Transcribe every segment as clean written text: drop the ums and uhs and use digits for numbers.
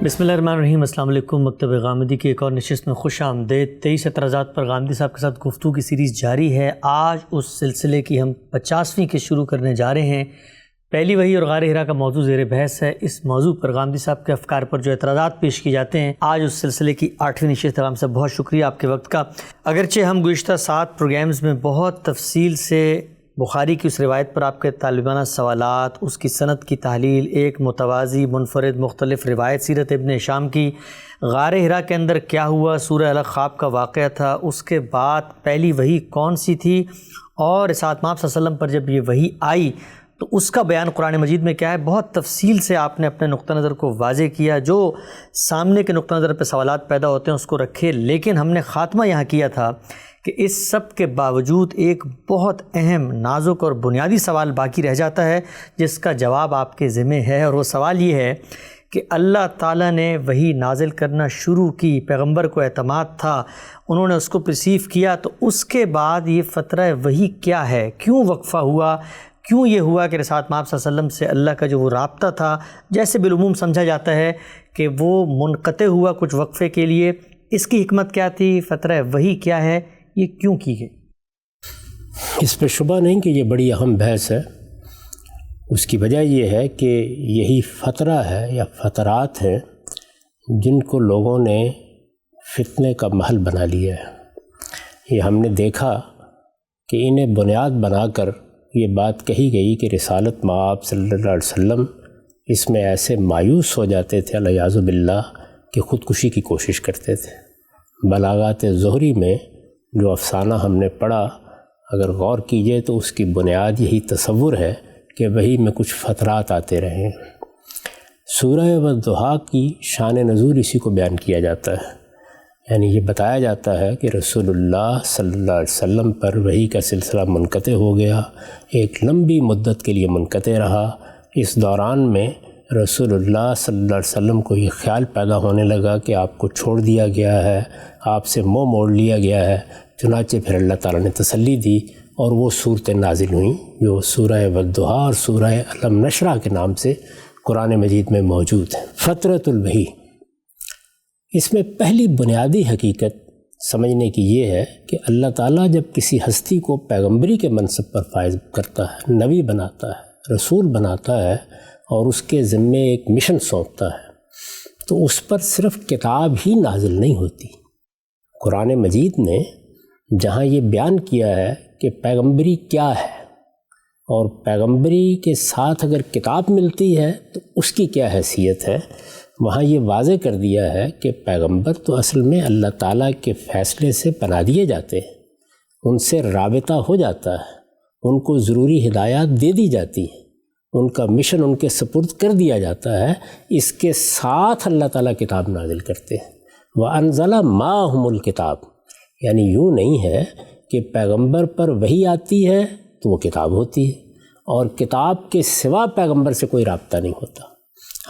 بسم اللہ الرحمن الرحیم۔ السلام علیکم۔ مکتب غامدی کی ایک اور نشست میں خوش آمدید۔ 23 اعتراضات پر غامدی صاحب کے ساتھ گفتگو کی سیریز جاری ہے۔ آج اس سلسلے کی ہم 50ویں کے شروع کرنے جا رہے ہیں۔ پہلی وحی اور غار حرا کا موضوع زیر بحث ہے۔ اس موضوع پر غامدی صاحب کے افکار پر جو اعتراضات پیش کی جاتے ہیں، آج اس سلسلے کی 8ویں نشست ہے۔ غام صاحب بہت شکریہ آپ کے وقت کا۔ اگرچہ ہم گزشتہ 7 پروگرامز میں بہت تفصیل سے بخاری کی اس روایت پر آپ کے طالبانہ سوالات، اس کی سند کی تحلیل، ایک متوازی منفرد مختلف روایت سیرت ابن ہشام کی، غار حرا کے اندر کیا ہوا، سورہ الگ خواب کا واقعہ تھا، اس کے بعد پہلی وحی کون سی تھی، اور اسحاق مآب صلی اللہ علیہ وسلم پر جب یہ وحی آئی تو اس کا بیان قرآن مجید میں کیا ہے، بہت تفصیل سے آپ نے اپنے نقطہ نظر کو واضح کیا۔ جو سامنے کے نقطہ نظر پہ سوالات پیدا ہوتے ہیں اس کو رکھے، لیکن ہم نے خاتمہ یہاں کیا تھا کہ اس سب کے باوجود ایک بہت اہم، نازک اور بنیادی سوال باقی رہ جاتا ہے جس کا جواب آپ کے ذمہ ہے، اور وہ سوال یہ ہے کہ اللہ تعالیٰ نے وحی نازل کرنا شروع کی، پیغمبر کو اعتماد تھا، انہوں نے اس کو پرسیو کیا، تو اس کے بعد یہ فترہ وحی کیا ہے، کیوں وقفہ ہوا، کیوں یہ ہوا کہ رسالت مآب صلی اللہ علیہ وسلم سے اللہ کا جو وہ رابطہ تھا، جیسے بالعموم سمجھا جاتا ہے کہ وہ منقطع ہوا کچھ وقفے کے لیے، اس کی حکمت کیا تھی، فترہ وحی کیا ہے، یہ کیوں کی گئی؟ اس پہ شبہ نہیں کہ یہ بڑی اہم بحث ہے۔ اس کی وجہ یہ ہے کہ یہی فترہ ہے یا فترات ہیں جن کو لوگوں نے فتنے کا محل بنا لیا ہے۔ یہ ہم نے دیکھا کہ انہیں بنیاد بنا کر یہ بات کہی گئی کہ رسالت مآب صلی اللہ علیہ وسلم اس میں ایسے مایوس ہو جاتے تھے الیاذ باللہ کہ خودکشی کی کوشش کرتے تھے۔ بلاغات زہری میں جو افسانہ ہم نے پڑھا، اگر غور کیجئے تو اس کی بنیاد یہی تصور ہے کہ وحی میں کچھ فترات آتے رہے ہیں۔ سورہ والضحیٰ کی شان نزول اسی کو بیان کیا جاتا ہے، یعنی یہ بتایا جاتا ہے کہ رسول اللہ صلی اللہ علیہ وسلم پر وحی کا سلسلہ منقطع ہو گیا، ایک لمبی مدت کے لیے منقطع رہا۔ اس دوران میں رسول اللہ صلی اللہ علیہ وسلم کو یہ خیال پیدا ہونے لگا کہ آپ کو چھوڑ دیا گیا ہے، آپ سے منہ موڑ لیا گیا ہے۔ چنانچہ پھر اللہ تعالیٰ نے تسلی دی اور وہ صورتیں نازل ہوئیں جو سورہ والضحیٰ اور سورہ الم نشرح کے نام سے قرآن مجید میں موجود ہیں۔ فترۃ الوحی، اس میں پہلی بنیادی حقیقت سمجھنے کی یہ ہے کہ اللہ تعالیٰ جب کسی ہستی کو پیغمبری کے منصب پر فائز کرتا ہے، نبی بناتا ہے، رسول بناتا ہے اور اس کے ذمے ایک مشن سونپتا ہے، تو اس پر صرف کتاب ہی نازل نہیں ہوتی۔ قرآن مجید نے جہاں یہ بیان کیا ہے کہ پیغمبری کیا ہے اور پیغمبری کے ساتھ اگر کتاب ملتی ہے تو اس کی کیا حیثیت ہے، وہاں یہ واضح کر دیا ہے کہ پیغمبر تو اصل میں اللہ تعالیٰ کے فیصلے سے بنا دیے جاتے ہیں، ان سے رابطہ ہو جاتا ہے، ان کو ضروری ہدایات دے دی جاتی ہیں، ان کا مشن ان کے سپرد کر دیا جاتا ہے۔ اس کے ساتھ اللہ تعالیٰ کتاب نازل کرتے ہیں۔ وَأَنزَلَ مَعَهُمُ الْكِتَابَ، یعنی یوں نہیں ہے کہ پیغمبر پر وحی آتی ہے تو وہ کتاب ہوتی ہے اور کتاب کے سوا پیغمبر سے کوئی رابطہ نہیں ہوتا۔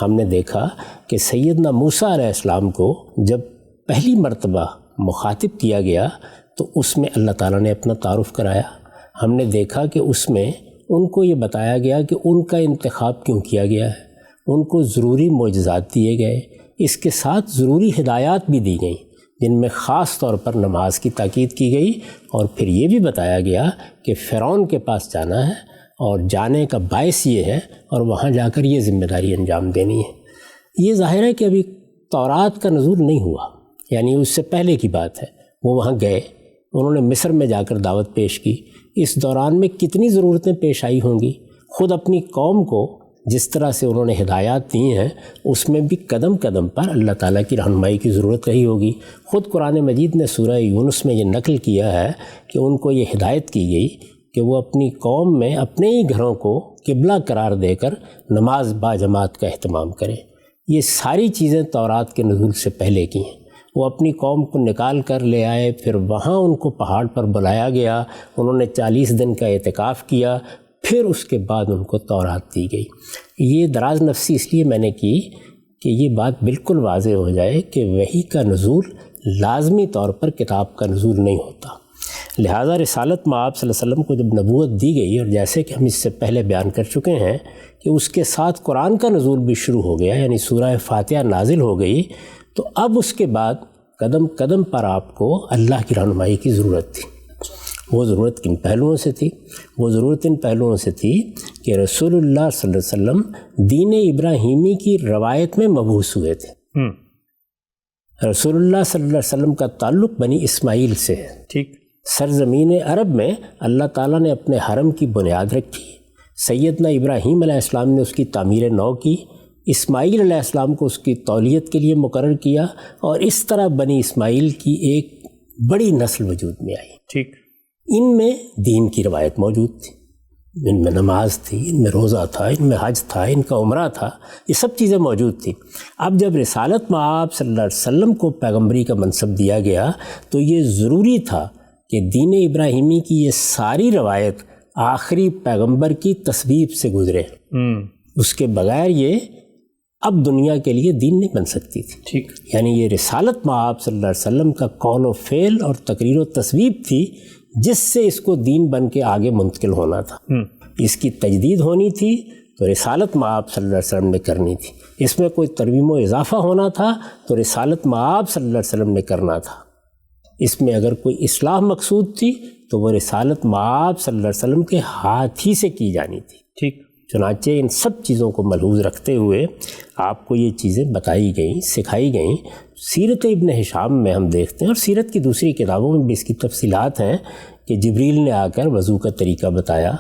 ہم نے دیکھا کہ سیدنا موسیٰ علیہ السلام کو جب پہلی مرتبہ مخاطب کیا گیا تو اس میں اللہ تعالیٰ نے اپنا تعارف کرایا۔ ہم نے دیکھا کہ اس میں ان کو یہ بتایا گیا کہ ان کا انتخاب کیوں کیا گیا ہے، ان کو ضروری معجزات دیے گئے، اس کے ساتھ ضروری ہدایات بھی دی گئیں جن میں خاص طور پر نماز کی تاکید کی گئی، اور پھر یہ بھی بتایا گیا کہ فرعون کے پاس جانا ہے اور جانے کا باعث یہ ہے اور وہاں جا کر یہ ذمہ داری انجام دینی ہے۔ یہ ظاہر ہے کہ ابھی تورات کا نزول نہیں ہوا، یعنی اس سے پہلے کی بات ہے۔ وہ وہاں گئے، انہوں نے مصر میں جا کر دعوت پیش کی۔ اس دوران میں کتنی ضرورتیں پیش آئی ہوں گی، خود اپنی قوم کو جس طرح سے انہوں نے ہدایات دی ہیں اس میں بھی قدم قدم پر اللہ تعالیٰ کی رہنمائی کی ضرورت رہی ہوگی۔ خود قرآن مجید نے سورہ یونس میں یہ نقل کیا ہے کہ ان کو یہ ہدایت کی گئی کہ وہ اپنی قوم میں اپنے ہی گھروں کو قبلہ قرار دے کر نماز با جماعت کا اہتمام کریں۔ یہ ساری چیزیں تورات کے نزول سے پہلے کی ہیں۔ وہ اپنی قوم کو نکال کر لے آئے، پھر وہاں ان کو پہاڑ پر بلایا گیا، انہوں نے 40 دن کا اعتکاف کیا، پھر اس کے بعد ان کو تورات دی گئی۔ یہ دراز نفسی اس لیے میں نے کی کہ یہ بات بالکل واضح ہو جائے کہ وحی کا نزول لازمی طور پر کتاب کا نزول نہیں ہوتا۔ لہٰذا رسالت مآب صلی اللہ علیہ وسلم کو جب نبوت دی گئی، اور جیسے کہ ہم اس سے پہلے بیان کر چکے ہیں کہ اس کے ساتھ قرآن کا نزول بھی شروع ہو گیا، یعنی سورہ فاتحہ نازل ہو گئی، تو اب اس کے بعد قدم قدم پر آپ کو اللہ کی رہنمائی کی ضرورت تھی۔ وہ ضرورت کن پہلوؤں سے تھی؟ وہ ضرورت ان پہلوؤں سے تھی کہ رسول اللہ صلی اللہ علیہ وسلم دین ابراہیمی کی روایت میں مبعوث ہوئے تھے۔ رسول اللہ صلی اللہ علیہ وسلم کا تعلق بنی اسماعیل سے ہے۔ ٹھیک۔ سرزمین عرب میں اللہ تعالیٰ نے اپنے حرم کی بنیاد رکھی، سیدنا ابراہیم علیہ السلام نے اس کی تعمیر نو کی، اسماعیل علیہ السلام کو اس کی تولیت کے لیے مقرر کیا، اور اس طرح بنی اسماعیل کی ایک بڑی نسل وجود میں آئی۔ ٹھیک۔ ان میں دین کی روایت موجود تھی، ان میں نماز تھی، ان میں روزہ تھا، ان میں حج تھا، ان کا عمرہ تھا، یہ سب چیزیں موجود تھیں۔ اب جب رسالت مآب صلی اللہ علیہ وسلم کو پیغمبری کا منصب دیا گیا تو یہ ضروری تھا کہ دین ابراہیمی کی یہ ساری روایت آخری پیغمبر کی تصویب سے گزرے۔ اس کے بغیر یہ اب دنیا کے لیے دین نہیں بن سکتی تھی۔ ٹھیک۔ یعنی یہ رسالت مآب صلی اللہ علیہ وسلم کا قول و فعل اور تقریر و تصویب تھی جس سے اس کو دین بن کے آگے منتقل ہونا تھا۔ اس کی تجدید ہونی تھی تو رسالت مآب صلی اللہ علیہ وسلم نے کرنی تھی، اس میں کوئی ترمیم و اضافہ ہونا تھا تو رسالت مآب صلی اللہ علیہ وسلم نے کرنا تھا، اس میں اگر کوئی اصلاح مقصود تھی تو وہ رسالت مآب صلی اللہ علیہ وسلم کے ہاتھ ہی سے کی جانی تھی۔ ٹھیک۔ چنانچہ ان سب چیزوں کو ملحوظ رکھتے ہوئے آپ کو یہ چیزیں بتائی گئیں، سکھائی گئیں۔ سیرت ابن ہشام میں ہم دیکھتے ہیں، اور سیرت کی دوسری کتابوں میں بھی اس کی تفصیلات ہیں، کہ جبریل نے آ کر وضو کا طریقہ بتایا،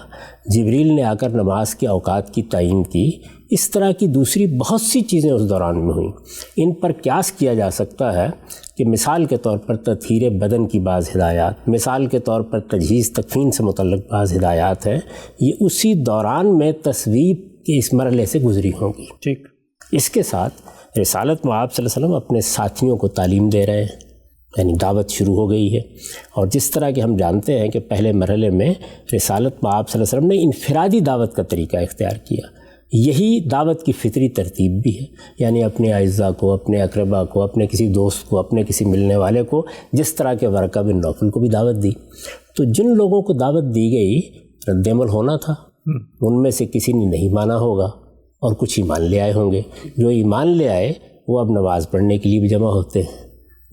جبریل نے آ کر نماز کے اوقات کی تعین کی، اس طرح کی دوسری بہت سی چیزیں اس دوران میں ہوئیں۔ ان پر قیاس کیا جا سکتا ہے کہ مثال کے طور پر تطہیر بدن کی بعض ہدایات، مثال کے طور پر تجہیز تکفین سے متعلق بعض ہدایات ہیں، یہ اسی دوران میں تصویب کے اس مرحلے سے گزری ہوں گی۔ ٹھیک۔ اس کے ساتھ رسالت مآب صلی اللہ علیہ وسلم اپنے ساتھیوں کو تعلیم دے رہے ہیں، یعنی دعوت شروع ہو گئی ہے، اور جس طرح کہ ہم جانتے ہیں کہ پہلے مرحلے میں رسالت مآب صلی اللہ علیہ وسلم نے انفرادی دعوت کا طریقہ اختیار کیا۔ یہی دعوت کی فطری ترتیب بھی ہے، یعنی اپنے اعزاء کو، اپنے اقربا کو، اپنے کسی دوست کو، اپنے کسی ملنے والے کو، جس طرح کہ ورقہ بن نوفل کو بھی دعوت دی۔ تو جن لوگوں کو دعوت دی گئی رد عمل ہونا تھا، ان میں سے کسی نے نہیں مانا ہوگا اور کچھ ایمان لے آئے ہوں گے۔ جو ایمان لے آئے وہ اب نماز پڑھنے کے لیے بھی جمع ہوتے ہیں،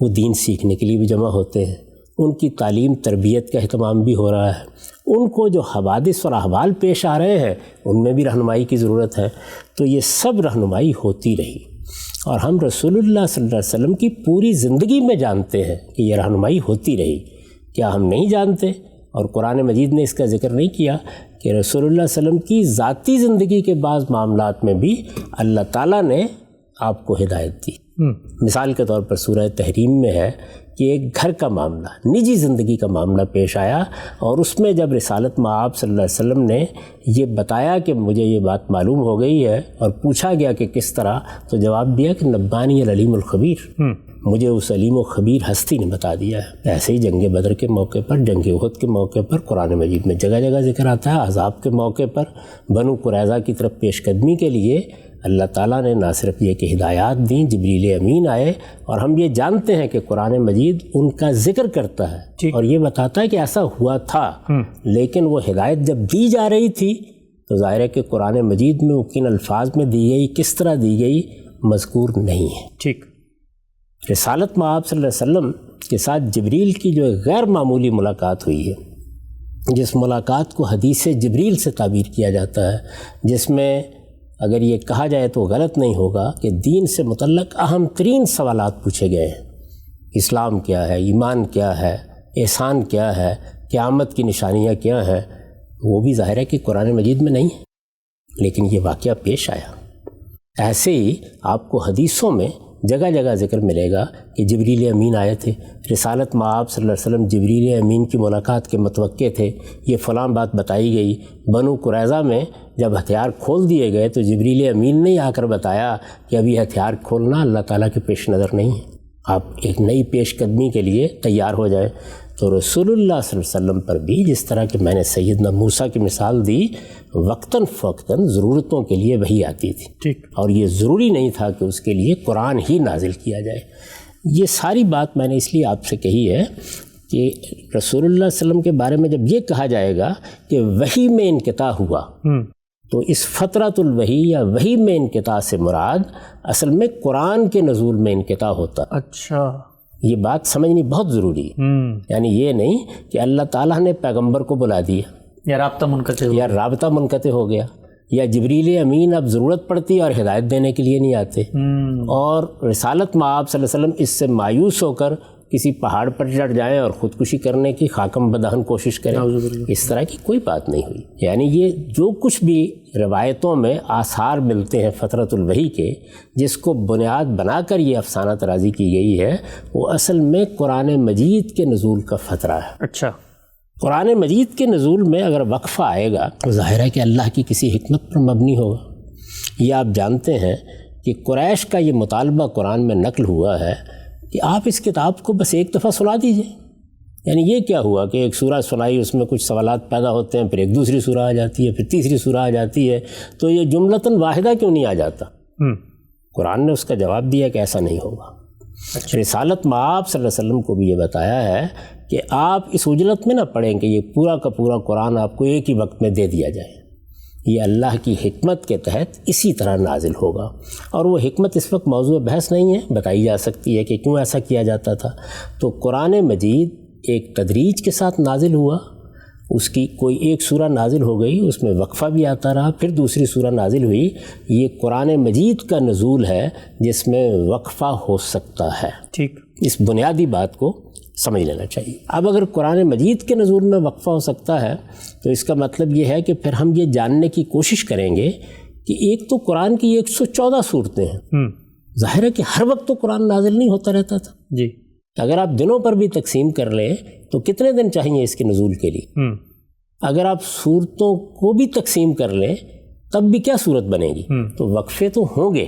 وہ دین سیکھنے کے لیے بھی جمع ہوتے ہیں، ان کی تعلیم تربیت کا اہتمام بھی ہو رہا ہے، ان کو جو حوادث اور احوال پیش آ رہے ہیں ان میں بھی رہنمائی کی ضرورت ہے۔ تو یہ سب رہنمائی ہوتی رہی، اور ہم رسول اللہ صلی اللہ علیہ وسلم کی پوری زندگی میں جانتے ہیں کہ یہ رہنمائی ہوتی رہی۔ کیا ہم نہیں جانتے؟ اور قرآن مجید نے اس کا ذکر نہیں کیا کہ رسول اللہ صلی اللہ علیہ وسلم کی ذاتی زندگی کے بعض معاملات میں بھی اللہ تعالیٰ نے آپ کو ہدایت دی۔ مثال کے طور پر سورہ تحریم میں ہے کہ ایک گھر کا معاملہ، نجی زندگی کا معاملہ پیش آیا، اور اس میں جب رسالت مآب صلی اللہ علیہ وسلم نے یہ بتایا کہ مجھے یہ بات معلوم ہو گئی ہے، اور پوچھا گیا کہ کس طرح، تو جواب دیا کہ نبانی العلیم الخبیر، مجھے اس علیم و خبیر ہستی نے بتا دیا ہے۔ ایسے ہی جنگ بدر کے موقع پر، جنگ احد کے موقع پر قرآن مجید میں جگہ جگہ ذکر آتا ہے، احزاب کے موقع پر بنو قریظہ کی طرف پیش قدمی کے لیے اللہ تعالیٰ نے نہ صرف یہ کہ ہدایات دیں، جبریل امین آئے، اور ہم یہ جانتے ہیں کہ قرآن مجید ان کا ذکر کرتا ہے اور یہ بتاتا ہے کہ ایسا ہوا تھا، لیکن وہ ہدایت جب دی جا رہی تھی تو ظاہر ہے کہ قرآن مجید میں وہ کن الفاظ میں دی گئی، کس طرح دی گئی، مذکور نہیں ہے۔ ٹھیک۔ رسالت مآب صلی اللہ علیہ وسلم کے ساتھ جبریل کی جو غیر معمولی ملاقات ہوئی ہے، جس ملاقات کو حدیث جبریل سے تعبیر کیا جاتا ہے، جس میں اگر یہ کہا جائے تو غلط نہیں ہوگا کہ دین سے متعلق اہم ترین سوالات پوچھے گئے ہیں۔ اسلام کیا ہے، ایمان کیا ہے، احسان کیا ہے، قیامت کی نشانیاں کیا ہیں، وہ بھی ظاہر ہے کہ قرآن مجید میں نہیں ہے، لیکن یہ واقعہ پیش آیا۔ ایسے ہی آپ کو حدیثوں میں جگہ جگہ ذکر ملے گا کہ جبریل امین آئے تھے، رسالت مآب صلی اللہ علیہ وسلم جبریل امین کی ملاقات کے متوقع تھے، یہ فلاں بات بتائی گئی۔ بنو قریظہ میں جب ہتھیار کھول دیے گئے تو جبریل امین نے آ کر بتایا کہ ابھی ہتھیار کھولنا اللہ تعالیٰ کے پیش نظر نہیں ہے، آپ ایک نئی پیش قدمی کے لیے تیار ہو جائیں۔ تو رسول اللہ صلی اللہ علیہ وسلم پر بھی جس طرح کہ میں نے سیدنا موسیٰ کی مثال دی، وقتاً فوقتاً ضرورتوں کے لیے وحی آتی تھی، ٹھیک، اور یہ ضروری نہیں تھا کہ اس کے لیے قرآن ہی نازل کیا جائے۔ یہ ساری بات میں نے اس لیے آپ سے کہی ہے کہ رسول اللہ صلی اللہ علیہ وسلم کے بارے میں جب یہ کہا جائے گا کہ وحی میں انقطاع ہوا، تو اس فترۃ الوحی یا وحی میں انقطاع سے مراد اصل میں قرآن کے نزول میں انقطاع ہوتا. اچھا، یہ بات سمجھنی بہت ضروری ہے. یعنی یہ نہیں کہ اللہ تعالیٰ نے پیغمبر کو بلا دیا یا رابطہ منقطع ہو گیا یا جبریل امین اب ضرورت پڑتی ہے اور ہدایت دینے کے لیے نہیں آتے، اور رسالت مآب صلی اللہ علیہ وسلم اس سے مایوس ہو کر کسی پہاڑ پر چڑھ جائیں اور خودکشی کرنے کی خاکم بدہن کوشش کریں. اس طرح کی کوئی بات نہیں ہوئی. یعنی یہ جو کچھ بھی روایتوں میں آثار ملتے ہیں فترۃ الوحی کے، جس کو بنیاد بنا کر یہ افسانہ طرازی کی گئی ہے، وہ اصل میں قرآن مجید کے نزول کا فترہ ہے. اچھا، قرآن مجید کے نزول میں اگر وقفہ آئے گا تو ظاہر ہے کہ اللہ کی کسی حکمت پر مبنی ہوگا. یہ آپ جانتے ہیں کہ قریش کا یہ مطالبہ قرآن میں نقل ہوا ہے کہ آپ اس کتاب کو بس ایک دفعہ سنا دیجئے. یعنی یہ کیا ہوا کہ ایک سورہ سنائی، اس میں کچھ سوالات پیدا ہوتے ہیں، پھر ایک دوسری سورہ آ جاتی ہے، پھر تیسری سورہ آ جاتی ہے، تو یہ جملتاً واحدہ کیوں نہیں آ جاتا؟ قرآن نے اس کا جواب دیا کہ ایسا نہیں ہوگا. رسالت مآب صلی اللہ علیہ وسلم کو بھی یہ بتایا ہے کہ آپ اس اجلت میں نہ پڑھیں کہ یہ پورا کا پورا قرآن آپ کو ایک ہی وقت میں دے دیا جائے. یہ اللہ کی حکمت کے تحت اسی طرح نازل ہوگا، اور وہ حکمت اس وقت موضوع بحث نہیں ہے، بتائی جا سکتی ہے کہ کیوں ایسا کیا جاتا تھا. تو قرآن مجید ایک تدریج کے ساتھ نازل ہوا. اس کی کوئی ایک سورہ نازل ہو گئی، اس میں وقفہ بھی آتا رہا، پھر دوسری سورہ نازل ہوئی. یہ قرآن مجید کا نزول ہے جس میں وقفہ ہو سکتا ہے. ٹھیک، اس بنیادی بات کو سمجھ لینا چاہیے. اب اگر قرآن مجید کے نزول میں وقفہ ہو سکتا ہے تو اس کا مطلب یہ ہے کہ پھر ہم یہ جاننے کی کوشش کریں گے کہ ایک تو قرآن کی 114 صورتیں ہیں. ظاہر ہے کہ ہر وقت تو قرآن نازل نہیں ہوتا رہتا تھا. جی، اگر آپ دنوں پر بھی تقسیم کر لیں تو کتنے دن چاہیے اس کے نزول کے لیے؟ اگر آپ صورتوں کو بھی تقسیم کر لیں تب بھی کیا صورت بنے گی؟ تو وقفے تو ہوں گے.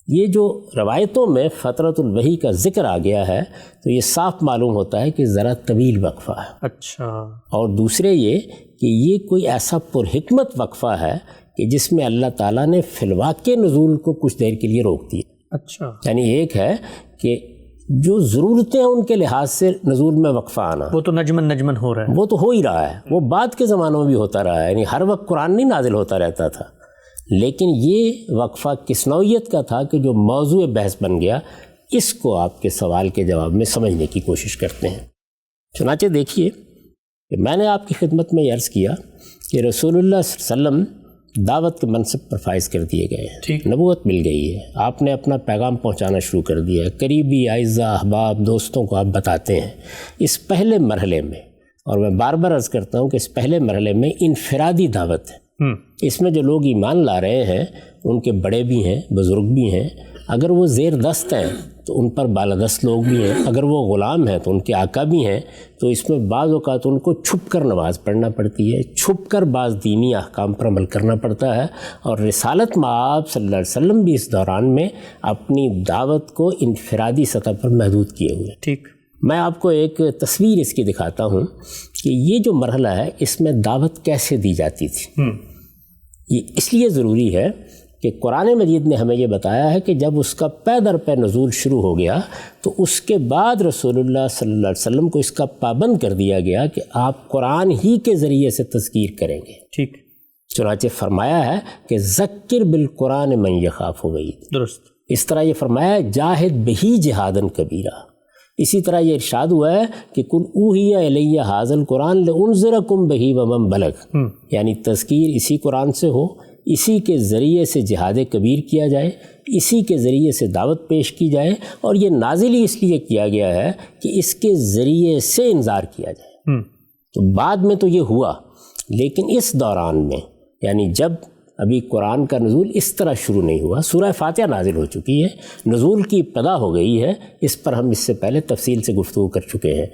یہ جو روایتوں میں فترۃ الوحی کا ذکر آ گیا ہے تو یہ صاف معلوم ہوتا ہے کہ ذرا طویل وقفہ ہے. اچھا، اور دوسرے یہ کہ یہ کوئی ایسا پرحکمت وقفہ ہے کہ جس میں اللہ تعالیٰ نے فی الواقع نزول کو کچھ دیر کے لیے روک دیا. اچھا، یعنی ایک ہے کہ جو ضرورتیں ہیں ان کے لحاظ سے نزول میں وقفہ آنا، وہ تو نجمن ہو رہا ہے، وہ تو ہو ہی رہا ہے، وہ بعد کے زمانوں میں بھی ہوتا رہا ہے. یعنی ہر وقت قرآن نہیں نازل ہوتا رہتا تھا، لیکن یہ وقفہ کس نوعیت کا تھا کہ جو موضوع بحث بن گیا. اس کو آپ کے سوال کے جواب میں سمجھنے کی کوشش کرتے ہیں. چنانچہ دیکھیے کہ میں نے آپ کی خدمت میں عرض کیا کہ رسول اللہ صلی اللہ علیہ وسلم دعوت کے منصب پر فائز کر دیے گئے ہیں. نبوت مل گئی ہے، آپ نے اپنا پیغام پہنچانا شروع کر دیا ہے. قریبی اعزاء احباب دوستوں کو آپ بتاتے ہیں. اس پہلے مرحلے میں، اور میں بار بار عرض کرتا ہوں کہ اس پہلے مرحلے میں انفرادی دعوت ہے. اس میں جو لوگ ایمان لا رہے ہیں ان کے بڑے بھی ہیں، بزرگ بھی ہیں. اگر وہ زیر دست ہیں تو ان پر بالادست لوگ بھی ہیں. اگر وہ غلام ہیں تو ان کے آقا بھی ہیں. تو اس میں بعض اوقات ان کو چھپ کر نماز پڑھنا پڑتی ہے، چھپ کر بعض دینی احکام پر عمل کرنا پڑتا ہے. اور رسالت مآب صلی اللہ علیہ وسلم بھی اس دوران میں اپنی دعوت کو انفرادی سطح پر محدود کیے ہوئے. ٹھیک، میں آپ کو ایک تصویر اس کی دکھاتا ہوں کہ یہ جو مرحلہ ہے اس میں دعوت کیسے دی جاتی تھی. یہ اس لیے ضروری ہے کہ قرآن مجید نے ہمیں یہ بتایا ہے کہ جب اس کا پے در پے نزول شروع ہو گیا تو اس کے بعد رسول اللہ صلی اللہ علیہ وسلم کو اس کا پابند کر دیا گیا کہ آپ قرآن ہی کے ذریعے سے تذکیر کریں گے. ٹھیک، چنانچہ فرمایا ہے کہ ذکر بالقرآن من یخاف وعید. درست. اس طرح یہ فرمایا ہے جاہد بہی جہادن کبیرہ. اسی طرح یہ ارشاد ہوا ہے کہ کل اوحی الیہ ھذا القرآن لانذرکم بہ ومن بلغ. یعنی تذکیر اسی قرآن سے ہو، اسی کے ذریعے سے جہاد کبیر کیا جائے، اسی کے ذریعے سے دعوت پیش کی جائے. اور یہ نازل ہی اس لیے کیا گیا ہے کہ اس کے ذریعے سے انذار کیا جائے. تو بعد میں تو یہ ہوا، لیکن اس دوران میں یعنی جب ابھی قرآن کا نزول اس طرح شروع نہیں ہوا، سورہ فاتحہ نازل ہو چکی ہے، نزول کی ابتدا ہو گئی ہے. اس پر ہم اس سے پہلے تفصیل سے گفتگو کر چکے ہیں.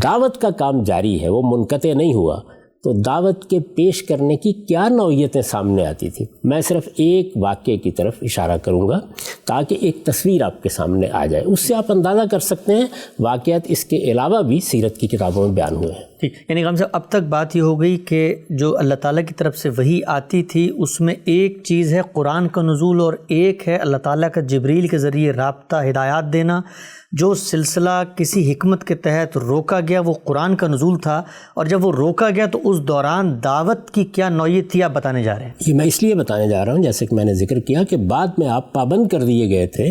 دعوت کا کام جاری ہے، وہ منقطع نہیں ہوا. تو دعوت کے پیش کرنے کی کیا نوعیتیں سامنے آتی تھیں. میں صرف ایک واقعے کی طرف اشارہ کروں گا تاکہ ایک تصویر آپ کے سامنے آ جائے. اس سے آپ اندازہ کر سکتے ہیں واقعات اس کے علاوہ بھی سیرت کی کتابوں میں بیان ہوئے ہیں. ٹھیک، یعنی غم صاحب اب تک بات یہ ہو گئی کہ جو اللہ تعالیٰ کی طرف سے وحی آتی تھی اس میں ایک چیز ہے قرآن کا نزول اور ایک ہے اللہ تعالیٰ کا جبریل کے ذریعے رابطہ ہدایات دینا. جو سلسلہ کسی حکمت کے تحت روکا گیا وہ قرآن کا نزول تھا، اور جب وہ روکا گیا تو اس دوران دعوت کی کیا نوعیت تھی آپ بتانے جا رہے ہیں؟ یہ میں اس لیے بتانے جا رہا ہوں جیسے کہ میں نے ذکر کیا کہ بعد میں آپ پابند کر دیے گئے تھے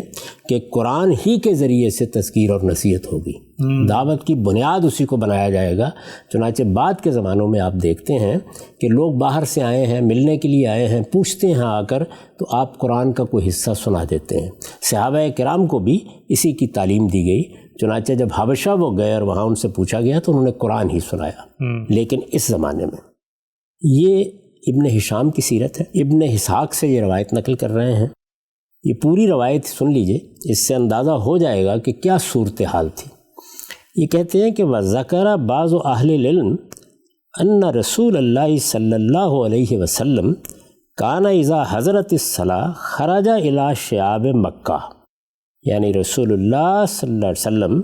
کہ قرآن ہی کے ذریعے سے تذکیر اور نصیحت ہوگی، دعوت کی بنیاد اسی کو بنایا جائے گا. چنانچہ بعد کے زمانوں میں آپ دیکھتے ہیں کہ لوگ باہر سے آئے ہیں، ملنے کے لیے آئے ہیں، پوچھتے ہیں آ کر تو آپ قرآن کا کوئی حصہ سنا دیتے ہیں. صحابہ کرام کو بھی اسی کی تعلیم دی گئی. چنانچہ جب حبشہ وہ گئے اور وہاں ان سے پوچھا گیا تو انہوں نے قرآن ہی سنایا. لیکن اس زمانے میں یہ ابن ہشام کی سیرت ہے، ابن اسحاق سے یہ روایت نقل کر رہے ہیں. یہ پوری روایت سن لیجئے، اس سے اندازہ ہو جائے گا کہ کیا صورتحال تھی. یہ کہتے ہیں کہ وَذَكَرَ بَعْضُ أَهْلِ الْعِلْمِ أَنَّ رسول اللہ صلی اللہ علیہ وسلم کان اذا حضرت الصلاۃ خرج الی شعاب مکہ. یعنی رسول اللہ صلی اللہ علیہ وسلم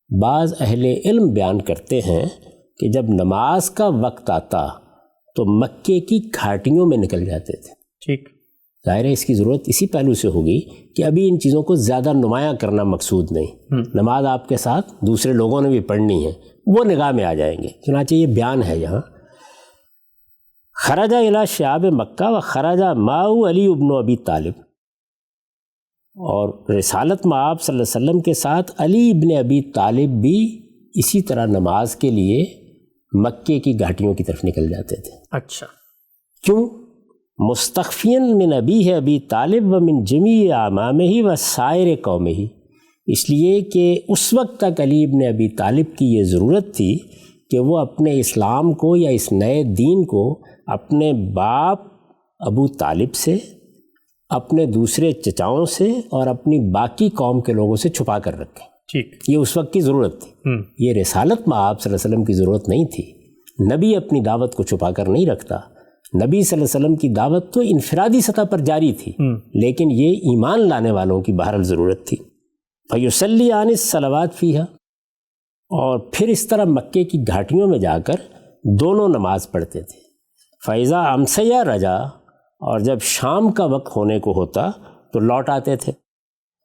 بعض اہل علم بیان کرتے ہیں کہ جب نماز کا وقت آتا تو مکے کی گھاٹیوں میں نکل جاتے تھے. ٹھیک، ظاہر ہے اس کی ضرورت اسی پہلو سے ہوگی کہ ابھی ان چیزوں کو زیادہ نمایاں کرنا مقصود نہیں. نماز آپ کے ساتھ دوسرے لوگوں نے بھی پڑھنی ہے، وہ نگاہ میں آ جائیں گے. چنانچہ یہ بیان ہے یہاں خرج الی شعاب مکہ و خرج معه علی ابن ابی طالب، اور رسالت میں آپ صلی اللہ علیہ وسلم کے ساتھ علی ابن ابی طالب بھی اسی طرح نماز کے لیے مکے کی گھاٹیوں کی طرف نکل جاتے تھے. اچھا، کیوں؟ مستخفین من ابیہ ابی طالب و من جمیع اعمامہ و سائر قومہ، اس لیے کہ اس وقت تک علی ابن ابی طالب کی یہ ضرورت تھی کہ وہ اپنے اسلام کو یا اس نئے دین کو اپنے باپ ابو طالب سے، اپنے دوسرے چچاؤں سے اور اپنی باقی قوم کے لوگوں سے چھپا کر رکھیں. ٹھیک، یہ اس وقت کی ضرورت تھی. یہ رسالت میں آپ صلی اللہ علیہ وسلم کی ضرورت نہیں تھی. نبی اپنی دعوت کو چھپا کر نہیں رکھتا. نبی صلی اللہ علیہ وسلم کی دعوت تو انفرادی سطح پر جاری تھی، لیکن یہ ایمان لانے والوں کی بہرحال ضرورت تھی. فیصلی عن الصلوات فیہا، اور پھر اس طرح مکے کی گھاٹیوں میں جا کر دونوں نماز پڑھتے تھے. فیضا امسیہ رجا، اور جب شام کا وقت ہونے کو ہوتا تو لوٹ آتے تھے.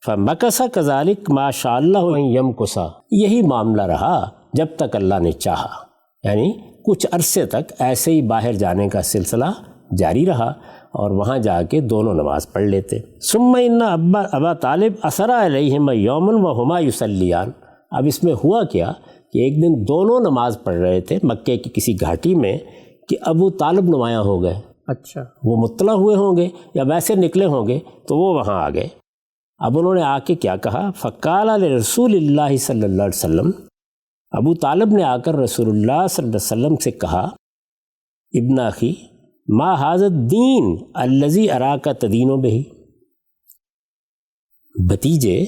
فمکث کذالک ما شاء اللہ ان یمکثا، یہی معاملہ رہا جب تک اللہ نے چاہا. یعنی کچھ عرصے تک ایسے ہی باہر جانے کا سلسلہ جاری رہا اور وہاں جا کے دونوں نماز پڑھ لیتے. ثم ان ابا طالب اسرا علیہما یوما وہما یصلیان. اب اس میں ہوا کیا کہ ایک دن دونوں نماز پڑھ رہے تھے مکے کی کسی گھاٹی میں کہ ابو طالب نمایاں ہو گئے. اچھا، وہ مطلع ہوئے ہوں گے یا ویسے نکلے ہوں گے تو وہ وہاں آ گئے. اب انہوں نے آ کے کیا کہا؟ فقال لرسول اللہ صلی اللہ علیہ وسلم، ابو طالب نے آ کر رسول اللہ صلی اللہ علیہ وسلم سے کہا، ابن اخی ما ھذا الدین الذی اراک تدین بہ، بھتیجے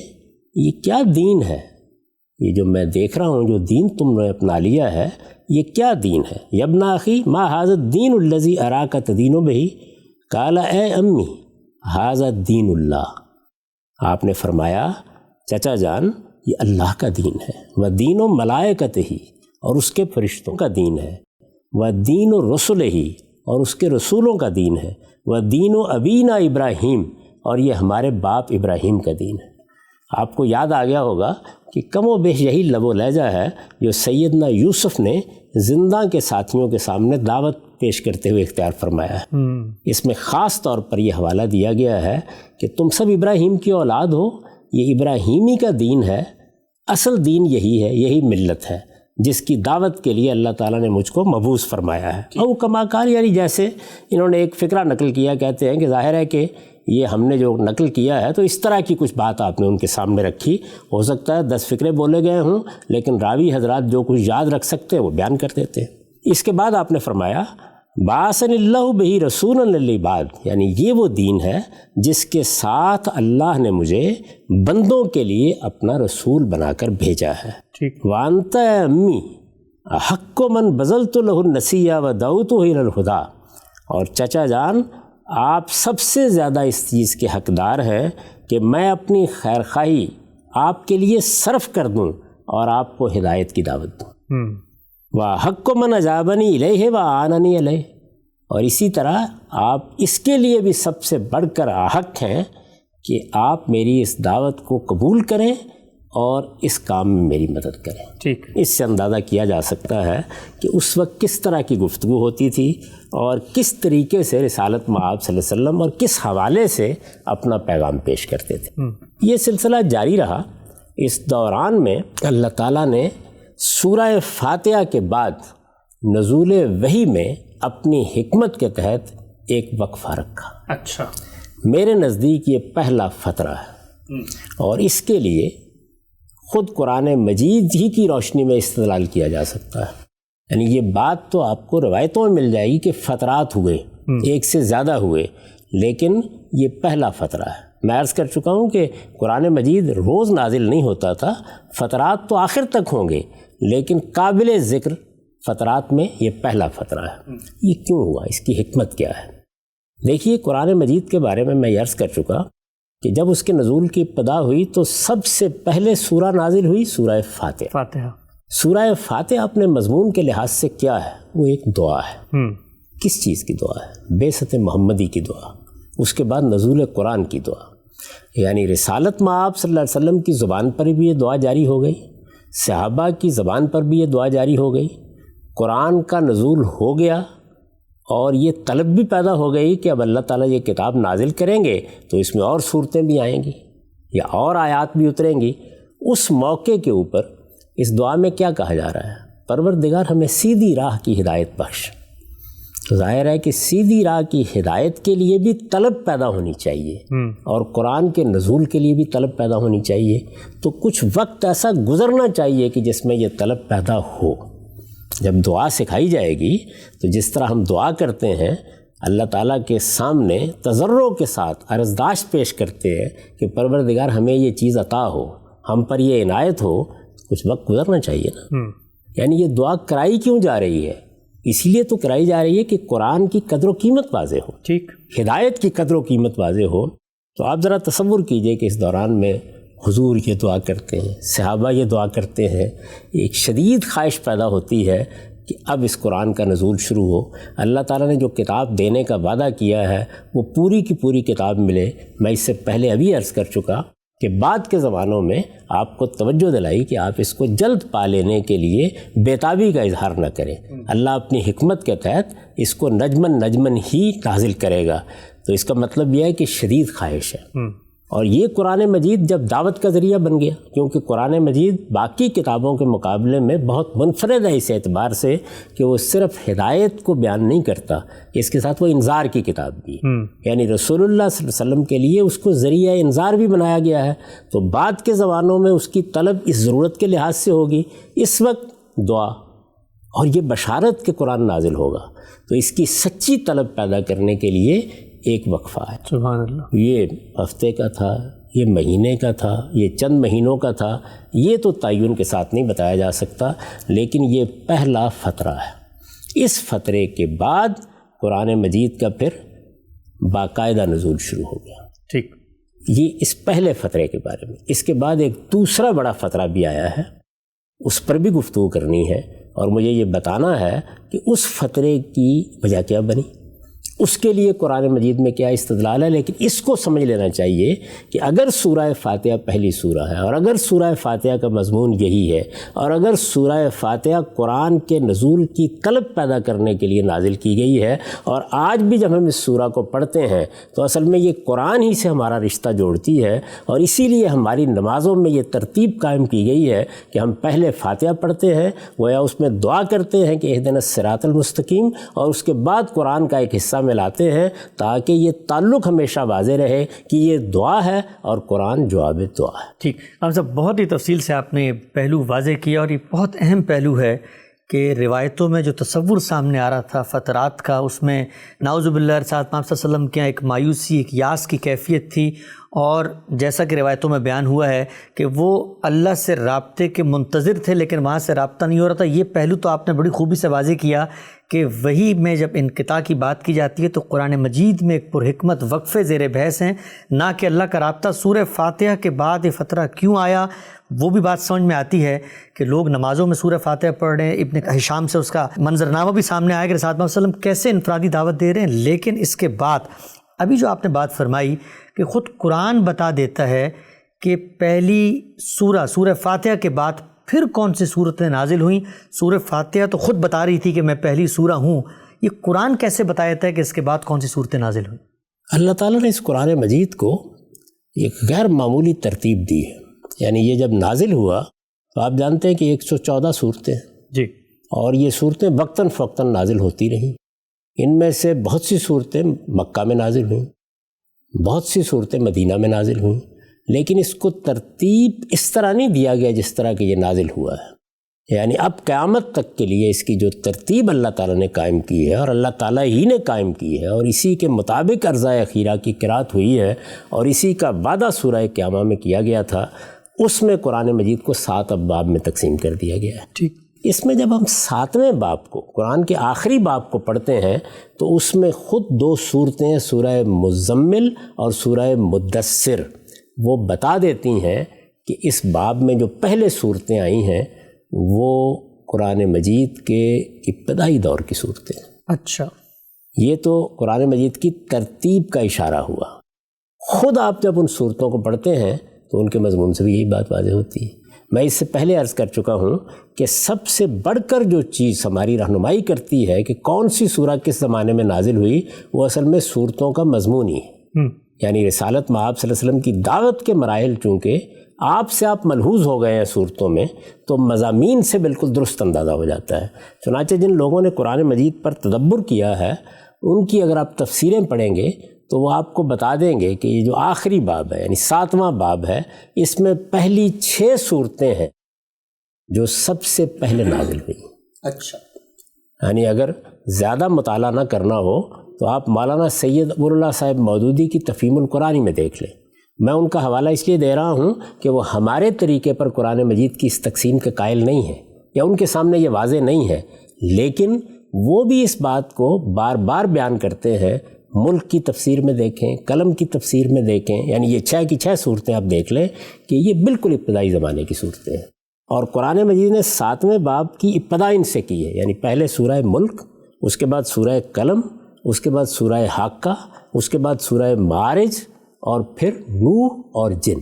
یہ کیا دین ہے، یہ جو میں دیکھ رہا ہوں جو دین تم نے اپنا لیا ہے یہ کیا دین ہے؟ ابن اخی ما ھذا الدین الذی اراک تدین بہ، قال اے امی ھذا دین اللہ. آپ نے فرمایا چچا جان یہ اللہ کا دین ہے. وہ دین و ملائکتہ ہی، اور اس کے فرشتوں کا دین ہے. وہ دین و رسول ہی، اور اس کے رسولوں کا دین ہے. وہ دین و ابینا ابراہیم، اور یہ ہمارے باپ ابراہیم کا دین ہے. آپ کو یاد آ گیا ہوگا کہ کم و بیش یہی لب و لہجہ ہے جو سیدنا یوسف نے زندہ کے ساتھیوں کے سامنے دعوت پیش کرتے ہوئے اختیار فرمایا ہے. اس میں خاص طور پر یہ حوالہ دیا گیا ہے کہ تم سب ابراہیم کی اولاد ہو، یہ ابراہیمی کا دین ہے، اصل دین یہی ہے، یہی ملت ہے جس کی دعوت کے لیے اللہ تعالیٰ نے مجھ کو مبعوث فرمایا ہے. او کما کان، یعنی جیسے انہوں نے ایک فقرہ نقل کیا، کہتے ہیں کہ ظاہر ہے کہ یہ ہم نے جو نقل کیا ہے تو اس طرح کی کچھ بات آپ نے ان کے سامنے رکھی. ہو سکتا ہے 10 فقرے بولے گئے ہوں لیکن راوی حضرات جو کچھ یاد رکھ سکتے وہ بیان کر دیتے ہیں. اس کے بعد آپ نے فرمایا باسن اللہ بہی رسول للعباد، یعنی یہ وہ دین ہے جس کے ساتھ اللہ نے مجھے بندوں کے لیے اپنا رسول بنا کر بھیجا ہے. ٹھیک، وانت امی حق من بذلت له النصیحہ ودعوتہ الی الہدی، اور چچا جان آپ سب سے زیادہ اس چیز کے حقدار ہیں کہ میں اپنی خیرخواہی آپ کے لیے صرف کر دوں اور آپ کو ہدایت کی دعوت دوں. وَحَقُّ مَنْ أَجَابَنِي إِلَيْهِ وَأَعَانَنِي عَلَيْهِ، اور اسی طرح آپ اس کے لیے بھی سب سے بڑھ کر احق ہیں کہ آپ میری اس دعوت کو قبول کریں اور اس کام میں میری مدد کریں۔ ٹھیک، اس سے اندازہ کیا جا سکتا ہے کہ اس وقت کس طرح کی گفتگو ہوتی تھی اور کس طریقے سے رسالت مآب صلی اللہ علیہ وسلم اور کس حوالے سے اپنا پیغام پیش کرتے تھے۔ یہ سلسلہ جاری رہا۔ اس دوران میں اللہ تعالیٰ نے سورہ فاتحہ کے بعد نزول وحی میں اپنی حکمت کے تحت ایک وقفہ رکھا۔ اچھا، میرے نزدیک یہ پہلا فترہ ہے، اور اس کے لیے خود قرآن مجید ہی کی روشنی میں استدلال کیا جا سکتا ہے۔ یعنی یہ بات تو آپ کو روایتوں میں مل جائے گی کہ فترات ہوئے، ایک سے زیادہ ہوئے، لیکن یہ پہلا فترہ ہے۔ میں عرض کر چکا ہوں کہ قرآن مجید روز نازل نہیں ہوتا تھا، فترات تو آخر تک ہوں گے، لیکن قابل ذکر فترات میں یہ پہلا فترہ ہے۔ یہ کیوں ہوا؟ اس کی حکمت کیا ہے؟ دیکھیے، قرآن مجید کے بارے میں عرض کر چکا کہ جب اس کے نزول کی ابتدا ہوئی تو سب سے پہلے سورہ نازل ہوئی سورہ فاتحہ۔ سورہ فاتحہ اپنے مضمون کے لحاظ سے کیا ہے؟ وہ ایک دعا ہے۔ کس چیز کی دعا ہے؟ بعثت محمدی کی دعا، اس کے بعد نزول قرآن کی دعا۔ یعنی رسالت مآب صلی اللہ علیہ وسلم کی زبان پر بھی یہ دعا جاری ہو گئی، صحابہ کی زبان پر بھی یہ دعا جاری ہو گئی، قرآن کا نزول ہو گیا، اور یہ طلب بھی پیدا ہو گئی کہ اب اللہ تعالیٰ یہ کتاب نازل کریں گے تو اس میں اور صورتیں بھی آئیں گی یا اور آیات بھی اتریں گی۔ اس موقع کے اوپر اس دعا میں کیا کہا جا رہا ہے؟ پروردگار ہمیں سیدھی راہ کی ہدایت بخش۔ تو ظاہر ہے کہ سیدھی راہ کی ہدایت کے لیے بھی طلب پیدا ہونی چاہیے، اور قرآن کے نزول کے لیے بھی طلب پیدا ہونی چاہیے۔ تو کچھ وقت ایسا گزرنا چاہیے کہ جس میں یہ طلب پیدا ہو۔ جب دعا سکھائی جائے گی تو جس طرح ہم دعا کرتے ہیں، اللہ تعالیٰ کے سامنے تضرع کے ساتھ عرضداشت پیش کرتے ہیں کہ پروردگار ہمیں یہ چیز عطا ہو، ہم پر یہ عنایت ہو، کچھ وقت گزرنا چاہیے نا۔ یعنی یہ دعا کرائی کیوں جا رہی ہے؟ اسی لیے تو کرائی جا رہی ہے کہ قرآن کی قدر و قیمت واضح ہو، ٹھیک، ہدایت کی قدر و قیمت واضح ہو۔ تو آپ ذرا تصور کیجئے کہ اس دوران میں حضور یہ دعا کرتے ہیں، صحابہ یہ دعا کرتے ہیں، ایک شدید خواہش پیدا ہوتی ہے کہ اب اس قرآن کا نزول شروع ہو، اللہ تعالیٰ نے جو کتاب دینے کا وعدہ کیا ہے وہ پوری کی پوری کتاب ملے۔ میں اس سے پہلے ابھی عرض کر چکا کہ بعد کے زمانوں میں آپ کو توجہ دلائی کہ آپ اس کو جلد پا لینے کے لیے بےتابی کا اظہار نہ کریں۔ اللہ اپنی حکمت کے تحت اس کو نجمن ہی نازل کرے گا۔ تو اس کا مطلب یہ ہے کہ شدید خواہش ہے۔ اور یہ قرآن مجید جب دعوت کا ذریعہ بن گیا، کیونکہ قرآن مجید باقی کتابوں کے مقابلے میں بہت منفرد ہے اس اعتبار سے کہ وہ صرف ہدایت کو بیان نہیں کرتا، اس کے ساتھ وہ انذار کی کتاب بھی ہے۔ یعنی رسول اللہ صلی اللہ علیہ وسلم کے لیے اس کو ذریعہ انذار بھی بنایا گیا ہے۔ تو بعد کے زمانوں میں اس کی طلب اس ضرورت کے لحاظ سے ہوگی، اس وقت دعا اور یہ بشارت کہ قرآن نازل ہوگا، تو اس کی سچی طلب پیدا کرنے کے لیے ایک وقفہ ہے۔ سبحان اللہ۔ یہ ہفتے کا تھا، یہ مہینے کا تھا، یہ چند مہینوں کا تھا، یہ تو تعین کے ساتھ نہیں بتایا جا سکتا، لیکن یہ پہلا فترہ ہے۔ اس فترے کے بعد قرآن مجید کا پھر باقاعدہ نزول شروع ہو گیا۔ ٹھیک، یہ اس پہلے فترے کے بارے میں۔ اس کے بعد ایک دوسرا بڑا فترہ بھی آیا ہے، اس پر بھی گفتگو کرنی ہے، اور مجھے یہ بتانا ہے کہ اس فترے کی وجہ کیا بنی، اس کے لیے قرآن مجید میں کیا استدلال ہے۔ لیکن اس کو سمجھ لینا چاہیے کہ اگر سورہ فاتحہ پہلی سورہ ہے، اور اگر سورہ فاتحہ کا مضمون یہی ہے، اور اگر سورہ فاتحہ قرآن کے نزول کی طلب پیدا کرنے کے لیے نازل کی گئی ہے، اور آج بھی جب ہم اس سورہ کو پڑھتے ہیں تو اصل میں یہ قرآن ہی سے ہمارا رشتہ جوڑتی ہے، اور اسی لیے ہماری نمازوں میں یہ ترتیب قائم کی گئی ہے کہ ہم پہلے فاتحہ پڑھتے ہیں، گویا اس میں دعا کرتے ہیں کہ اہدنا الصراط المستقیم، اور اس کے بعد قرآن کا ایک حصہ ملاتے ہیں تاکہ یہ تعلق ہمیشہ واضح رہے کہ یہ دعا ہے اور قرآن جواب دعا ہے۔ ٹھیک، ہم سب بہت ہی تفصیل سے آپ نے پہلو واضح کیا، اور یہ بہت اہم پہلو ہے کہ روایتوں میں جو تصور سامنے آ رہا تھا فترات کا، اس میں نعوذ باللہ صلی اللہ علیہ وسلم کے ایک مایوسی، ایک یاس کی کیفیت تھی، اور جیسا کہ روایتوں میں بیان ہوا ہے کہ وہ اللہ سے رابطے کے منتظر تھے لیکن وہاں سے رابطہ نہیں ہو رہا تھا. یہ پہلو تو آپ نے بڑی خوبی سے واضح کیا کہ وحی میں جب انقطاع کی بات کی جاتی ہے تو قرآن مجید میں ایک پرحکمت وقفے زیر بحث ہیں، نہ کہ اللہ کا رابطہ. سورہ فاتحہ کے بعد یہ فترہ کیوں آیا وہ بھی بات سمجھ میں آتی ہے کہ لوگ نمازوں میں سورہ فاتحہ پڑھ رہے ہیں. ابن ہشام سے اس کا منظرنامہ بھی سامنے آیا کہ رسول اللہ صلی اللہ علیہ وسلم کیسے انفرادی دعوت دے رہے ہیں. لیکن اس کے بعد ابھی جو آپ نے بات فرمائی کہ خود قرآن بتا دیتا ہے کہ پہلی سورہ فاتحہ کے بعد پھر کون سی صورتیں نازل ہوئیں. سورہ فاتحہ تو خود بتا رہی تھی کہ میں پہلی سورہ ہوں، یہ قرآن کیسے بتایا ہے کہ اس کے بعد کون سی صورتیں نازل ہوئیں؟ اللہ تعالیٰ نے اس قرآن مجید کو ایک غیر معمولی ترتیب دی ہے. یعنی یہ جب نازل ہوا تو آپ جانتے ہیں کہ 114 صورتیں جی، اور یہ صورتیں وقتاً فوقتاً نازل ہوتی رہیں. ان میں سے بہت سی صورتیں مکہ میں نازل ہوئیں، بہت سی صورتیں مدینہ میں نازل ہوئیں، لیکن اس کو ترتیب اس طرح نہیں دیا گیا جس طرح کہ یہ نازل ہوا ہے. یعنی اب قیامت تک کے لیے اس کی جو ترتیب اللہ تعالیٰ نے قائم کی ہے اور اللہ تعالیٰ ہی نے قائم کی ہے اور اسی کے مطابق عرضۂ اخیرہ کی قرات ہوئی ہے اور اسی کا وعدہ سورہ قیامہ میں کیا گیا تھا، اس میں قرآن مجید کو 7 ابواب میں تقسیم کر دیا گیا ہے. ٹھیک. اس میں جب ہم 7ویں باب کو، قرآن کے آخری باب کو پڑھتے ہیں تو اس میں خود 2 صورتیں سورہ مزمل اور سورہ مدثر وہ بتا دیتی ہیں کہ اس باب میں جو پہلے صورتیں آئی ہیں وہ قرآن مجید کے ابتدائی دور کی صورتیں. اچھا، یہ تو قرآن مجید کی ترتیب کا اشارہ ہوا. خود آپ جب ان صورتوں کو پڑھتے ہیں تو ان کے مضمون سے بھی یہی بات واضح ہوتی ہے. میں اس سے پہلے عرض کر چکا ہوں کہ سب سے بڑھ کر جو چیز ہماری رہنمائی کرتی ہے کہ کون سی سورہ کس زمانے میں نازل ہوئی، وہ اصل میں صورتوں کا مضمون ہی ہے. یعنی رسالت مآب صلی اللہ علیہ وسلم کی دعوت کے مراحل چونکہ آپ سے آپ ملحوظ ہو گئے ہیں صورتوں میں، تو مضامین سے بالکل درست اندازہ ہو جاتا ہے. چنانچہ جن لوگوں نے قرآن مجید پر تدبر کیا ہے ان کی اگر آپ تفسیریں پڑھیں گے تو وہ آپ کو بتا دیں گے کہ یہ جو آخری باب ہے یعنی 7واں باب ہے، اس میں پہلی 6 صورتیں ہیں جو سب سے پہلے نازل ہوئی. اچھا، یعنی اگر زیادہ مطالعہ نہ کرنا ہو تو آپ مولانا سید ابو اللہ صاحب مودودی کی تفہیم القرآن میں دیکھ لیں. میں ان کا حوالہ اس لیے دے رہا ہوں کہ وہ ہمارے طریقے پر قرآن مجید کی اس تقسیم کے قائل نہیں ہیں یا ان کے سامنے یہ واضح نہیں ہے، لیکن وہ بھی اس بات کو بار بار بیان کرتے ہیں. ملک کی تفسیر میں دیکھیں، قلم کی تفسیر میں دیکھیں، یعنی یہ 6 کی 6 صورتیں آپ دیکھ لیں کہ یہ بالکل ابتدائی زمانے کی صورتیں ہیں. اور قرآن مجید نے 7ویں باب کی ابتدا ان سے کی ہے. یعنی پہلے سورہ ملک، اس کے بعد سورہ قلم، اس کے بعد سورہ حاقہ، اس کے بعد سورہ معارج اور پھر نوح اور جن.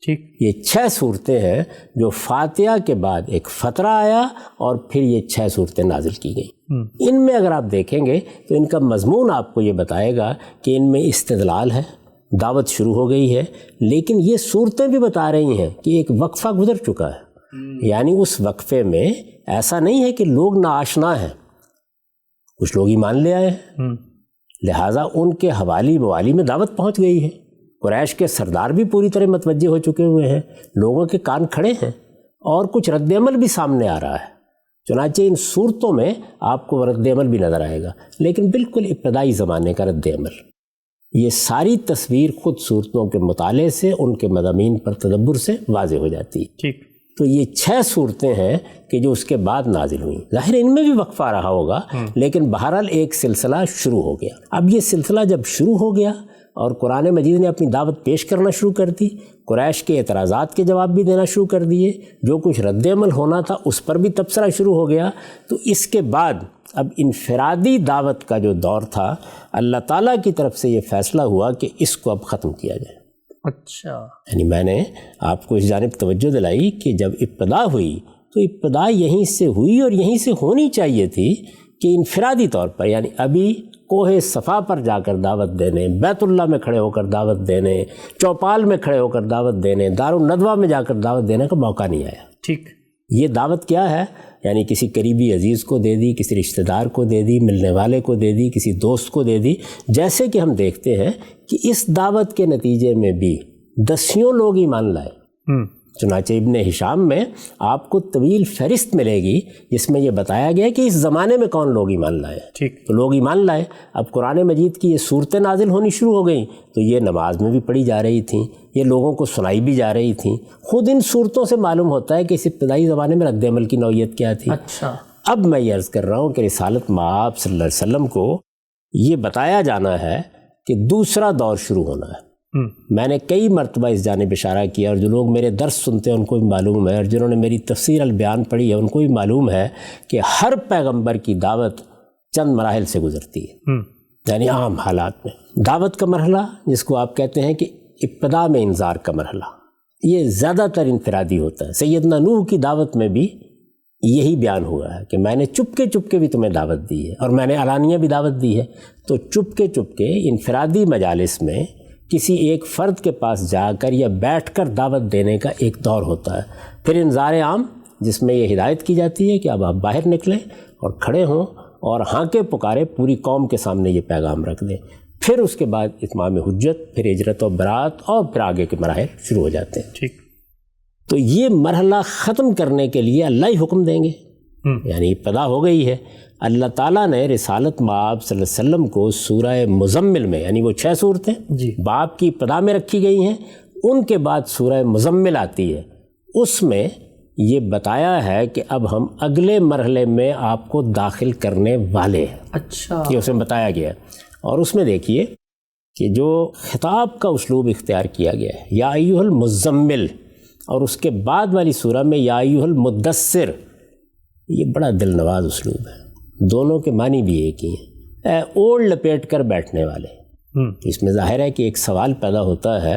ٹھیک. یہ 6 صورتیں ہیں جو فاتحہ کے بعد ایک فترہ آیا اور پھر یہ 6 صورتیں نازل کی گئیں. ان میں اگر آپ دیکھیں گے تو ان کا مضمون آپ کو یہ بتائے گا کہ ان میں استدلال ہے، دعوت شروع ہو گئی ہے، لیکن یہ صورتیں بھی بتا رہی ہیں کہ ایک وقفہ گزر چکا ہے. یعنی اس وقفے میں ایسا نہیں ہے کہ لوگ ناآشنا ہیں، کچھ لوگ ایمان لے آئے ہیں، لہٰذا ان کے حوالی موالی میں دعوت پہنچ گئی ہے. قریش کے سردار بھی پوری طرح متوجہ ہو چکے ہوئے ہیں، لوگوں کے کان کھڑے ہیں اور کچھ رد عمل بھی سامنے آ رہا ہے. چنانچہ ان صورتوں میں آپ کو رد عمل بھی نظر آئے گا، لیکن بالکل ابتدائی زمانے کا رد عمل. یہ ساری تصویر خود صورتوں کے مطالعے سے، ان کے مضامین پر تدبر سے واضح ہو جاتی ہے. ٹھیک. تو یہ 6 صورتیں ہیں کہ جو اس کے بعد نازل ہوئیں. ظاہر ان میں بھی وقفہ رہا ہوگا، لیکن بہرحال ایک سلسلہ شروع ہو گیا. اب یہ سلسلہ جب شروع ہو گیا اور قرآن مجید نے اپنی دعوت پیش کرنا شروع کر دی، قریش کے اعتراضات کے جواب بھی دینا شروع کر دیے، جو کچھ رد عمل ہونا تھا اس پر بھی تبصرہ شروع ہو گیا، تو اس کے بعد اب انفرادی دعوت کا جو دور تھا، اللہ تعالیٰ کی طرف سے یہ فیصلہ ہوا کہ اس کو اب ختم کیا جائے. اچھا. یعنی میں نے آپ کو اس جانب توجہ دلائی کہ جب ابتدا ہوئی تو ابتدا یہیں سے ہوئی اور یہیں سے ہونی چاہیے تھی کہ انفرادی طور پر، یعنی ابھی کوہ صفا پر جا کر دعوت دینے، بیت اللہ میں کھڑے ہو کر دعوت دینے، چوپال میں کھڑے ہو کر دعوت دینے، دارالندوہ میں جا کر دعوت دینے کا موقع نہیں آیا. ٹھیک. یہ دعوت کیا ہے؟ یعنی کسی قریبی عزیز کو دے دی، کسی رشتہ دار کو دے دی، ملنے والے کو دے دی، کسی دوست کو دے دی. جیسے کہ ہم دیکھتے ہیں کہ اس دعوت کے نتیجے میں بھی دسیوں لوگ ایمان لائے، چنانچہ ابن ہشام میں آپ کو طویل فہرست ملے گی جس میں یہ بتایا گیا کہ اس زمانے میں کون لوگ ایمان لائے. ٹھیک. تو لوگ ایمان لائے. اب قرآن مجید کی یہ صورتیں نازل ہونی شروع ہو گئیں تو یہ نماز میں بھی پڑھی جا رہی تھیں, یہ لوگوں کو سنائی بھی جا رہی تھیں. خود ان صورتوں سے معلوم ہوتا ہے کہ اس ابتدائی زمانے میں رد عمل کی نوعیت کیا تھی. اچھا. اب میں یہ عرض کر رہا ہوں کہ رسالت مآب صلی اللہ علیہ وسلم کو یہ بتایا جانا ہے کہ دوسرا دور شروع ہونا ہے. میں نے کئی مرتبہ اس جانب اشارہ کیا, اور جو لوگ میرے درس سنتے ہیں ان کو بھی معلوم ہے, اور جنہوں نے میری تفسیر البیان پڑھی ہے ان کو بھی معلوم ہے کہ ہر پیغمبر کی دعوت چند مراحل سے گزرتی ہے. یعنی عام حالات میں دعوت کا مرحلہ, جس کو آپ کہتے ہیں کہ ابتدا میں انذار کا مرحلہ, یہ زیادہ تر انفرادی ہوتا ہے. سیدنا نوح کی دعوت میں بھی یہی بیان ہوا ہے کہ میں نے چپکے بھی تمہیں دعوت دی ہے, اور میں نے علانیہ بھی دعوت دی ہے. تو چپکے انفرادی مجالس میں کسی ایک فرد کے پاس جا کر یا بیٹھ کر دعوت دینے کا ایک دور ہوتا ہے. پھر انذار عام, جس میں یہ ہدایت کی جاتی ہے کہ اب آپ باہر نکلیں اور کھڑے ہوں اور ہانکے پکارے پوری قوم کے سامنے یہ پیغام رکھ دیں. پھر اس کے بعد اتمام حجت, پھر ہجرت و برات, اور پھر آگے کے مراحل شروع ہو جاتے ہیں. ٹھیک. تو یہ مرحلہ ختم کرنے کے لیے اللہ ہی حکم دیں گے. یعنی ابتدا ہو گئی ہے. اللہ تعالیٰ نے رسالت مآب صلی اللہ علیہ وسلم کو سورہ مزمل میں, یعنی وہ 6 صورتیں باب کی ابتدا میں رکھی گئی ہیں, ان کے بعد سورہ مزمل آتی ہے, اس میں یہ بتایا ہے کہ اب ہم اگلے مرحلے میں آپ کو داخل کرنے والے ہیں. اچھا. یہ اس میں بتایا گیا ہے. اور اس میں دیکھیے کہ جو خطاب کا اسلوب اختیار کیا گیا ہے, یا ایھا المزمل, اور اس کے بعد والی سورہ میں یا ایھا المدثر, یہ بڑا دل نواز اسلوب ہے. دونوں کے معنی بھی ایک ہی ہیں, اے اوڑھ لپیٹ کر بیٹھنے والے. اس میں ظاہر ہے کہ ایک سوال پیدا ہوتا ہے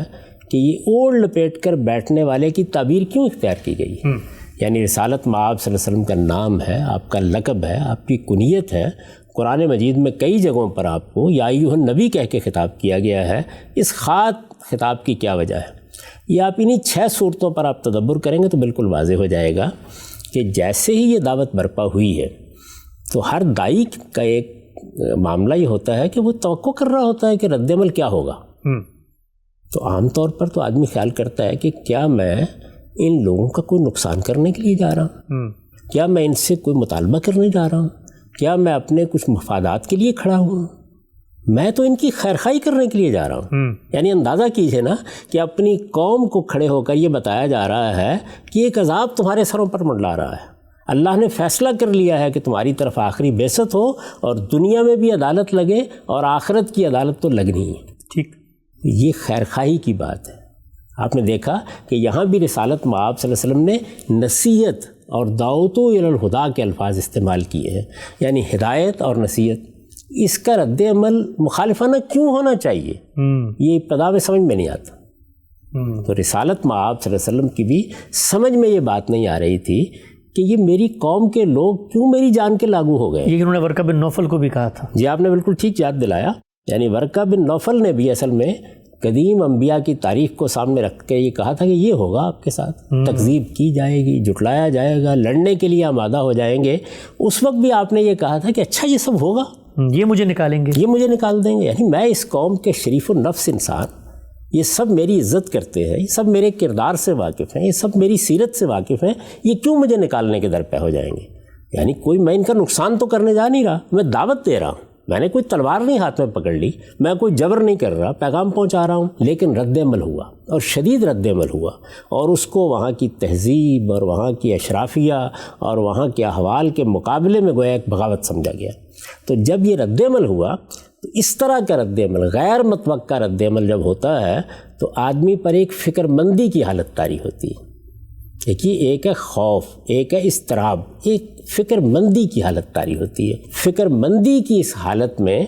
کہ یہ اوڑھ لپیٹ کر بیٹھنے والے کی تعبیر کیوں اختیار کی گئی ہے؟ یعنی رسالت مآب صلی اللہ علیہ وسلم کا نام ہے, آپ کا لقب ہے, آپ کی کنیت ہے. قرآن مجید میں کئی جگہوں پر آپ کو یا ایھا النبی کہہ کے خطاب کیا گیا ہے. اس خاص خطاب کی کیا وجہ ہے؟ یہ آپ انہی 6 صورتوں پر آپ تدبر کریں گے تو بالکل واضح ہو جائے گا کہ جیسے ہی یہ دعوت برپا ہوئی ہے تو ہر دائی کا ایک معاملہ یہ ہوتا ہے کہ وہ توقع کر رہا ہوتا ہے کہ رد عمل کیا ہوگا. تو عام طور پر تو آدمی خیال کرتا ہے کہ کیا میں ان لوگوں کا کوئی نقصان کرنے کے لیے جا رہا ہوں, کیا میں ان سے کوئی مطالبہ کرنے جا رہا ہوں, کیا میں اپنے کچھ مفادات کے لیے کھڑا ہوں, میں تو ان کی خیرخواہی کرنے کے لیے جا رہا ہوں. یعنی اندازہ کیجئے نا کہ اپنی قوم کو کھڑے ہو کر یہ بتایا جا رہا ہے کہ ایک عذاب تمہارے سروں پر منڈلا رہا ہے, اللہ نے فیصلہ کر لیا ہے کہ تمہاری طرف آخری بعثت ہو, اور دنیا میں بھی عدالت لگے اور آخرت کی عدالت تو لگنی ہے. ٹھیک. یہ خیرخواہی کی بات ہے. آپ نے دیکھا کہ یہاں بھی رسالت مآب صلی اللہ علیہ وسلم نے نصیحت اور دعوت الی الہدیٰ کے الفاظ استعمال کیے ہیں, یعنی ہدایت اور نصیحت. اس کا رد عمل مخالفانہ کیوں ہونا چاہیے, یہ ابتدا میں سمجھ میں نہیں آتا. تو رسالت مآب صلی اللہ علیہ وسلم کی بھی سمجھ میں یہ بات نہیں آ رہی تھی کہ یہ میری قوم کے لوگ کیوں میری جان کے لاگو ہو گئے. یہ انہوں نے ورقہ بن نوفل کو بھی کہا تھا. جی آپ نے بالکل ٹھیک یاد دلایا. یعنی ورقہ بن نوفل نے بھی اصل میں قدیم انبیاء کی تاریخ کو سامنے رکھ کے یہ کہا تھا کہ یہ ہوگا آپ کے ساتھ, تکذیب کی جائے گی, جھٹلایا جائے گا, لڑنے کے لیے آمادہ ہو جائیں گے. اس وقت بھی آپ نے یہ کہا تھا کہ اچھا یہ سب ہوگا, یہ مجھے نکالیں گے, یہ مجھے نکال دیں گے. یعنی میں اس قوم کے شریف النفس انسان, یہ سب میری عزت کرتے ہیں, یہ سب میرے کردار سے واقف ہیں, یہ سب میری سیرت سے واقف ہیں, یہ کیوں مجھے نکالنے کے درپے ہو جائیں گے؟ یعنی کوئی میں ان کا نقصان تو کرنے جا نہیں رہا, میں دعوت دے رہا ہوں, میں نے کوئی تلوار نہیں ہاتھ میں پکڑ لی, میں کوئی جبر نہیں کر رہا, پیغام پہنچا رہا ہوں. لیکن رد عمل ہوا, اور شدید رد عمل ہوا, اور اس کو وہاں کی تہذیب اور وہاں کی اشرافیہ اور وہاں کے احوال کے مقابلے میں گویا ایک بغاوت سمجھا گیا. تو جب یہ رد عمل ہوا تو اس طرح کا رد عمل, غیر متوقع رد عمل جب ہوتا ہے تو آدمی پر ایک فکر مندی کی حالت طاری ہوتی ہے. دیکھیے, ایک ہے خوف, ایک ہے اضطراب, ایک فکر مندی کی حالت طاری ہوتی ہے. فکر مندی کی اس حالت میں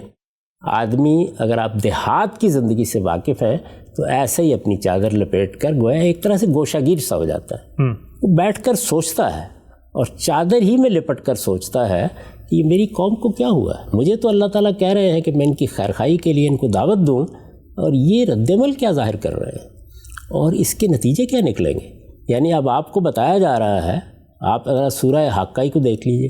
آدمی, اگر آپ دیہات کی زندگی سے واقف ہیں تو ایسے ہی اپنی چادر لپیٹ کر گویا ایک طرح سے گوشہ گیر سا ہو جاتا ہے. وہ بیٹھ کر سوچتا ہے, اور چادر ہی میں لپٹ کر سوچتا ہے کہ یہ میری قوم کو کیا ہوا ہے. مجھے تو اللہ تعالیٰ کہہ رہے ہیں کہ میں ان کی خیرخواہی کے لیے ان کو دعوت دوں, اور یہ رد عمل کیا ظاہر کر رہے ہیں, اور اس کے نتیجے کیا نکلیں گے. یعنی اب آپ کو بتایا جا رہا ہے, آپ اگر سورہ حاقہ کو دیکھ لیجئے,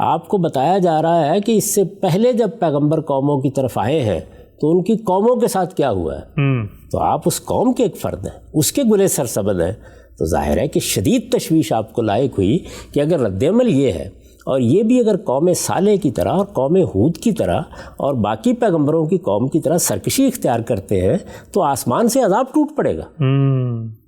آپ کو بتایا جا رہا ہے کہ اس سے پہلے جب پیغمبر قوموں کی طرف آئے ہیں تو ان کی قوموں کے ساتھ کیا ہوا ہے. تو آپ اس قوم کے ایک فرد ہیں, اس کے گلے سرسبد ہیں. تو ظاہر ہے کہ شدید تشویش آپ کو لاحق ہوئی کہ اگر رد عمل یہ ہے، اور یہ بھی اگر قوم صالح کی طرح اور قوم ہود کی طرح اور باقی پیغمبروں کی قوم کی طرح سرکشی اختیار کرتے ہیں تو آسمان سے عذاب ٹوٹ پڑے گا۔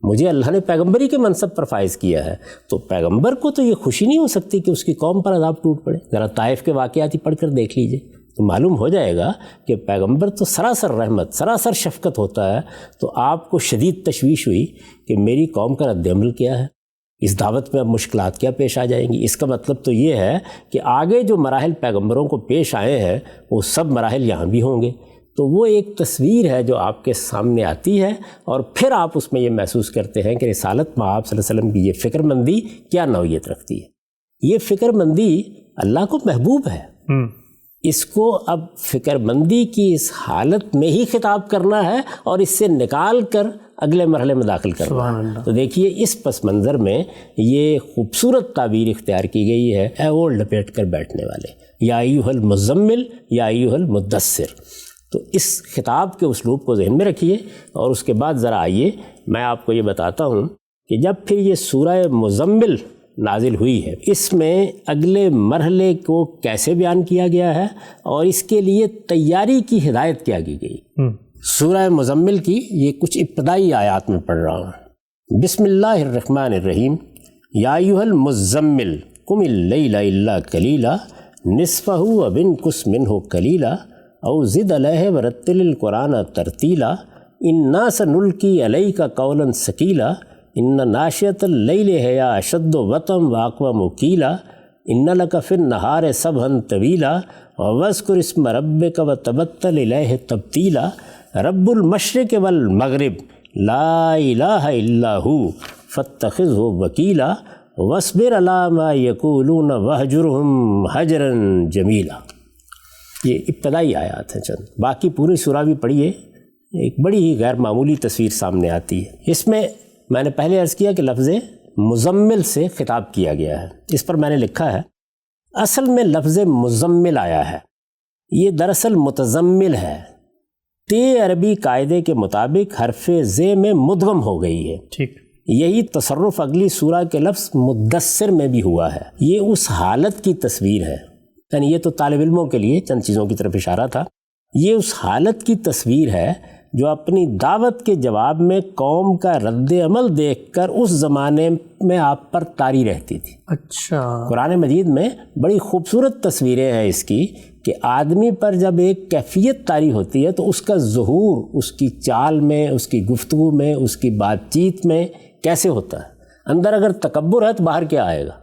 مجھے اللہ نے پیغمبری کے منصب پر فائز کیا ہے، تو پیغمبر کو تو یہ خوشی نہیں ہو سکتی کہ اس کی قوم پر عذاب ٹوٹ پڑے۔ ذرا طائف کے واقعات ہی پڑھ کر دیکھ لیجئے تو معلوم ہو جائے گا کہ پیغمبر تو سراسر رحمت، سراسر شفقت ہوتا ہے، تو آپ کو شدید تشویش ہوئی کہ میری قوم کا رد عمل کیا ہے، اس دعوت میں اب مشکلات کیا پیش آ جائیں گی۔ اس کا مطلب تو یہ ہے کہ آگے جو مراحل پیغمبروں کو پیش آئے ہیں وہ سب مراحل یہاں بھی ہوں گے۔ تو وہ ایک تصویر ہے جو آپ کے سامنے آتی ہے، اور پھر آپ اس میں یہ محسوس کرتے ہیں کہ رسالت مآب صلی اللہ علیہ وسلم کی یہ فکر مندی کیا نوعیت رکھتی ہے۔ یہ فکر مندی اللہ کو محبوب ہے۔ اس کو اب فکر مندی کی اس حالت میں ہی خطاب کرنا ہے اور اس سے نکال کر اگلے مرحلے میں داخل کرنا ہے۔ تو دیکھیے اس پس منظر میں یہ خوبصورت تعبیر اختیار کی گئی ہے، اے اوڑھ لپیٹ کر بیٹھنے والے، یا ایھا المزمل یا ایھا المدثر۔ تو اس خطاب کے اسلوب کو ذہن میں رکھیے، اور اس کے بعد ذرا آئیے میں آپ کو یہ بتاتا ہوں کہ جب پھر یہ سورہ مزمل نازل ہوئی ہے، اس میں اگلے مرحلے کو کیسے بیان کیا گیا ہے اور اس کے لیے تیاری کی ہدایت کیا کی گئی۔ سورہ مزمل کی یہ کچھ ابتدائی آیات میں پڑھ رہا ہوں۔ بسم اللہ الرحمن الرحیم، یا ایھا المزمل قم اللیل الا قلیلا نصفہ و انقص منہ قلیلا او زد علیہ ورتل القرآن ترتیلا انا سنلقی علیک قولا ثقیلا ان ناشئۃ اللیل ہی اشد وطئا واقوم قیلا ان لک فی النہار سبحا طویلا واذکر اسم ربک وتبتل الیہ تبتیلا رب المشرق والمغرب لا الہ الا ہو فاتخذہ وکیلا واصبر علی ما یقولون واہجرہم حجرا جمیلا۔ یہ ابتدائی آیات ہیں چند، باقی پوری سورہ بھی پڑھیے، ایک بڑی ہی غیر معمولی تصویر سامنے آتی ہے۔ اس میں نے پہلے عرض کیا کہ لفظ مزمل سے خطاب کیا گیا ہے، اس پر میں نے لکھا ہے اصل میں لفظ مزمل آیا ہے، یہ دراصل متزمل ہے، عربی قاعدے کے مطابق حرف ز میں مدغم ہو گئی ہے۔ ٹھیک، یہی تصرف اگلی سورہ کے لفظ مدثر میں بھی ہوا ہے۔ یہ اس حالت کی تصویر ہے، یعنی یہ تو طالب علموں کے لیے چند چیزوں کی طرف اشارہ تھا، یہ اس حالت کی تصویر ہے جو اپنی دعوت کے جواب میں قوم کا رد عمل دیکھ کر اس زمانے میں آپ پر طاری رہتی تھی۔ اچھا، قرآن مجید میں بڑی خوبصورت تصویریں ہیں اس کی کہ آدمی پر جب ایک کیفیت طاری ہوتی ہے تو اس کا ظہور اس کی چال میں، اس کی گفتگو میں، اس کی بات چیت میں کیسے ہوتا ہے۔ اندر اگر تکبر ہے تو باہر کیا آئے گا،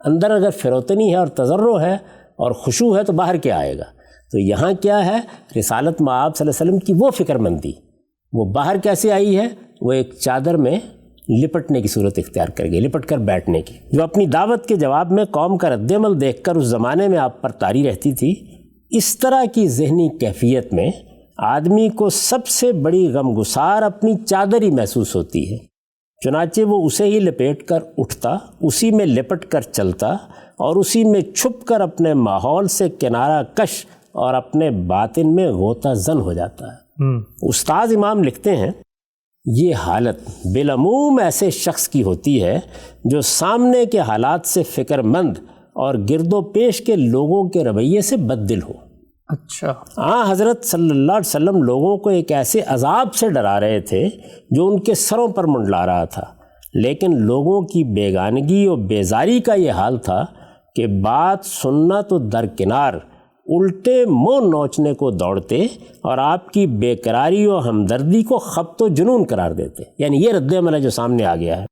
اندر اگر فروتنی ہے اور تضرع ہے اور خشوع ہے تو باہر کیا آئے گا۔ تو یہاں کیا ہے، رسالت مآب صلی اللہ علیہ وسلم کی وہ فکر مندی، وہ باہر کیسے آئی ہے، وہ ایک چادر میں لپٹنے کی صورت اختیار کر گئی، لپٹ کر بیٹھنے کی، جو اپنی دعوت کے جواب میں قوم کا رد عمل دیکھ کر اس زمانے میں آپ پر طاری رہتی تھی۔ اس طرح کی ذہنی کیفیت میں آدمی کو سب سے بڑی غمگسار اپنی چادر ہی محسوس ہوتی ہے، چنانچہ وہ اسے ہی لپیٹ کر اٹھتا، اسی میں لپٹ کر چلتا اور اسی میں چھپ کر اپنے ماحول سے کنارہ کش اور اپنے باطن میں غوطہ زن ہو جاتا ہے۔ استاذ امام لکھتے ہیں یہ حالت بالعموم ایسے شخص کی ہوتی ہے جو سامنے کے حالات سے فکر مند اور گرد و پیش کے لوگوں کے رویے سے بد دل ہو۔ اچھا، حضرت صلی اللہ علیہ وسلم لوگوں کو ایک ایسے عذاب سے ڈرا رہے تھے جو ان کے سروں پر منڈلا رہا تھا، لیکن لوگوں کی بیگانگی اور بیزاری کا یہ حال تھا کہ بات سننا تو درکنار، الٹے منہ نوچنے کو دوڑتے اور آپ کی بے قراری و ہمدردی کو خبط و جنون قرار دیتے۔ یعنی یہ رد عمل ہے جو سامنے آ گیا ہے۔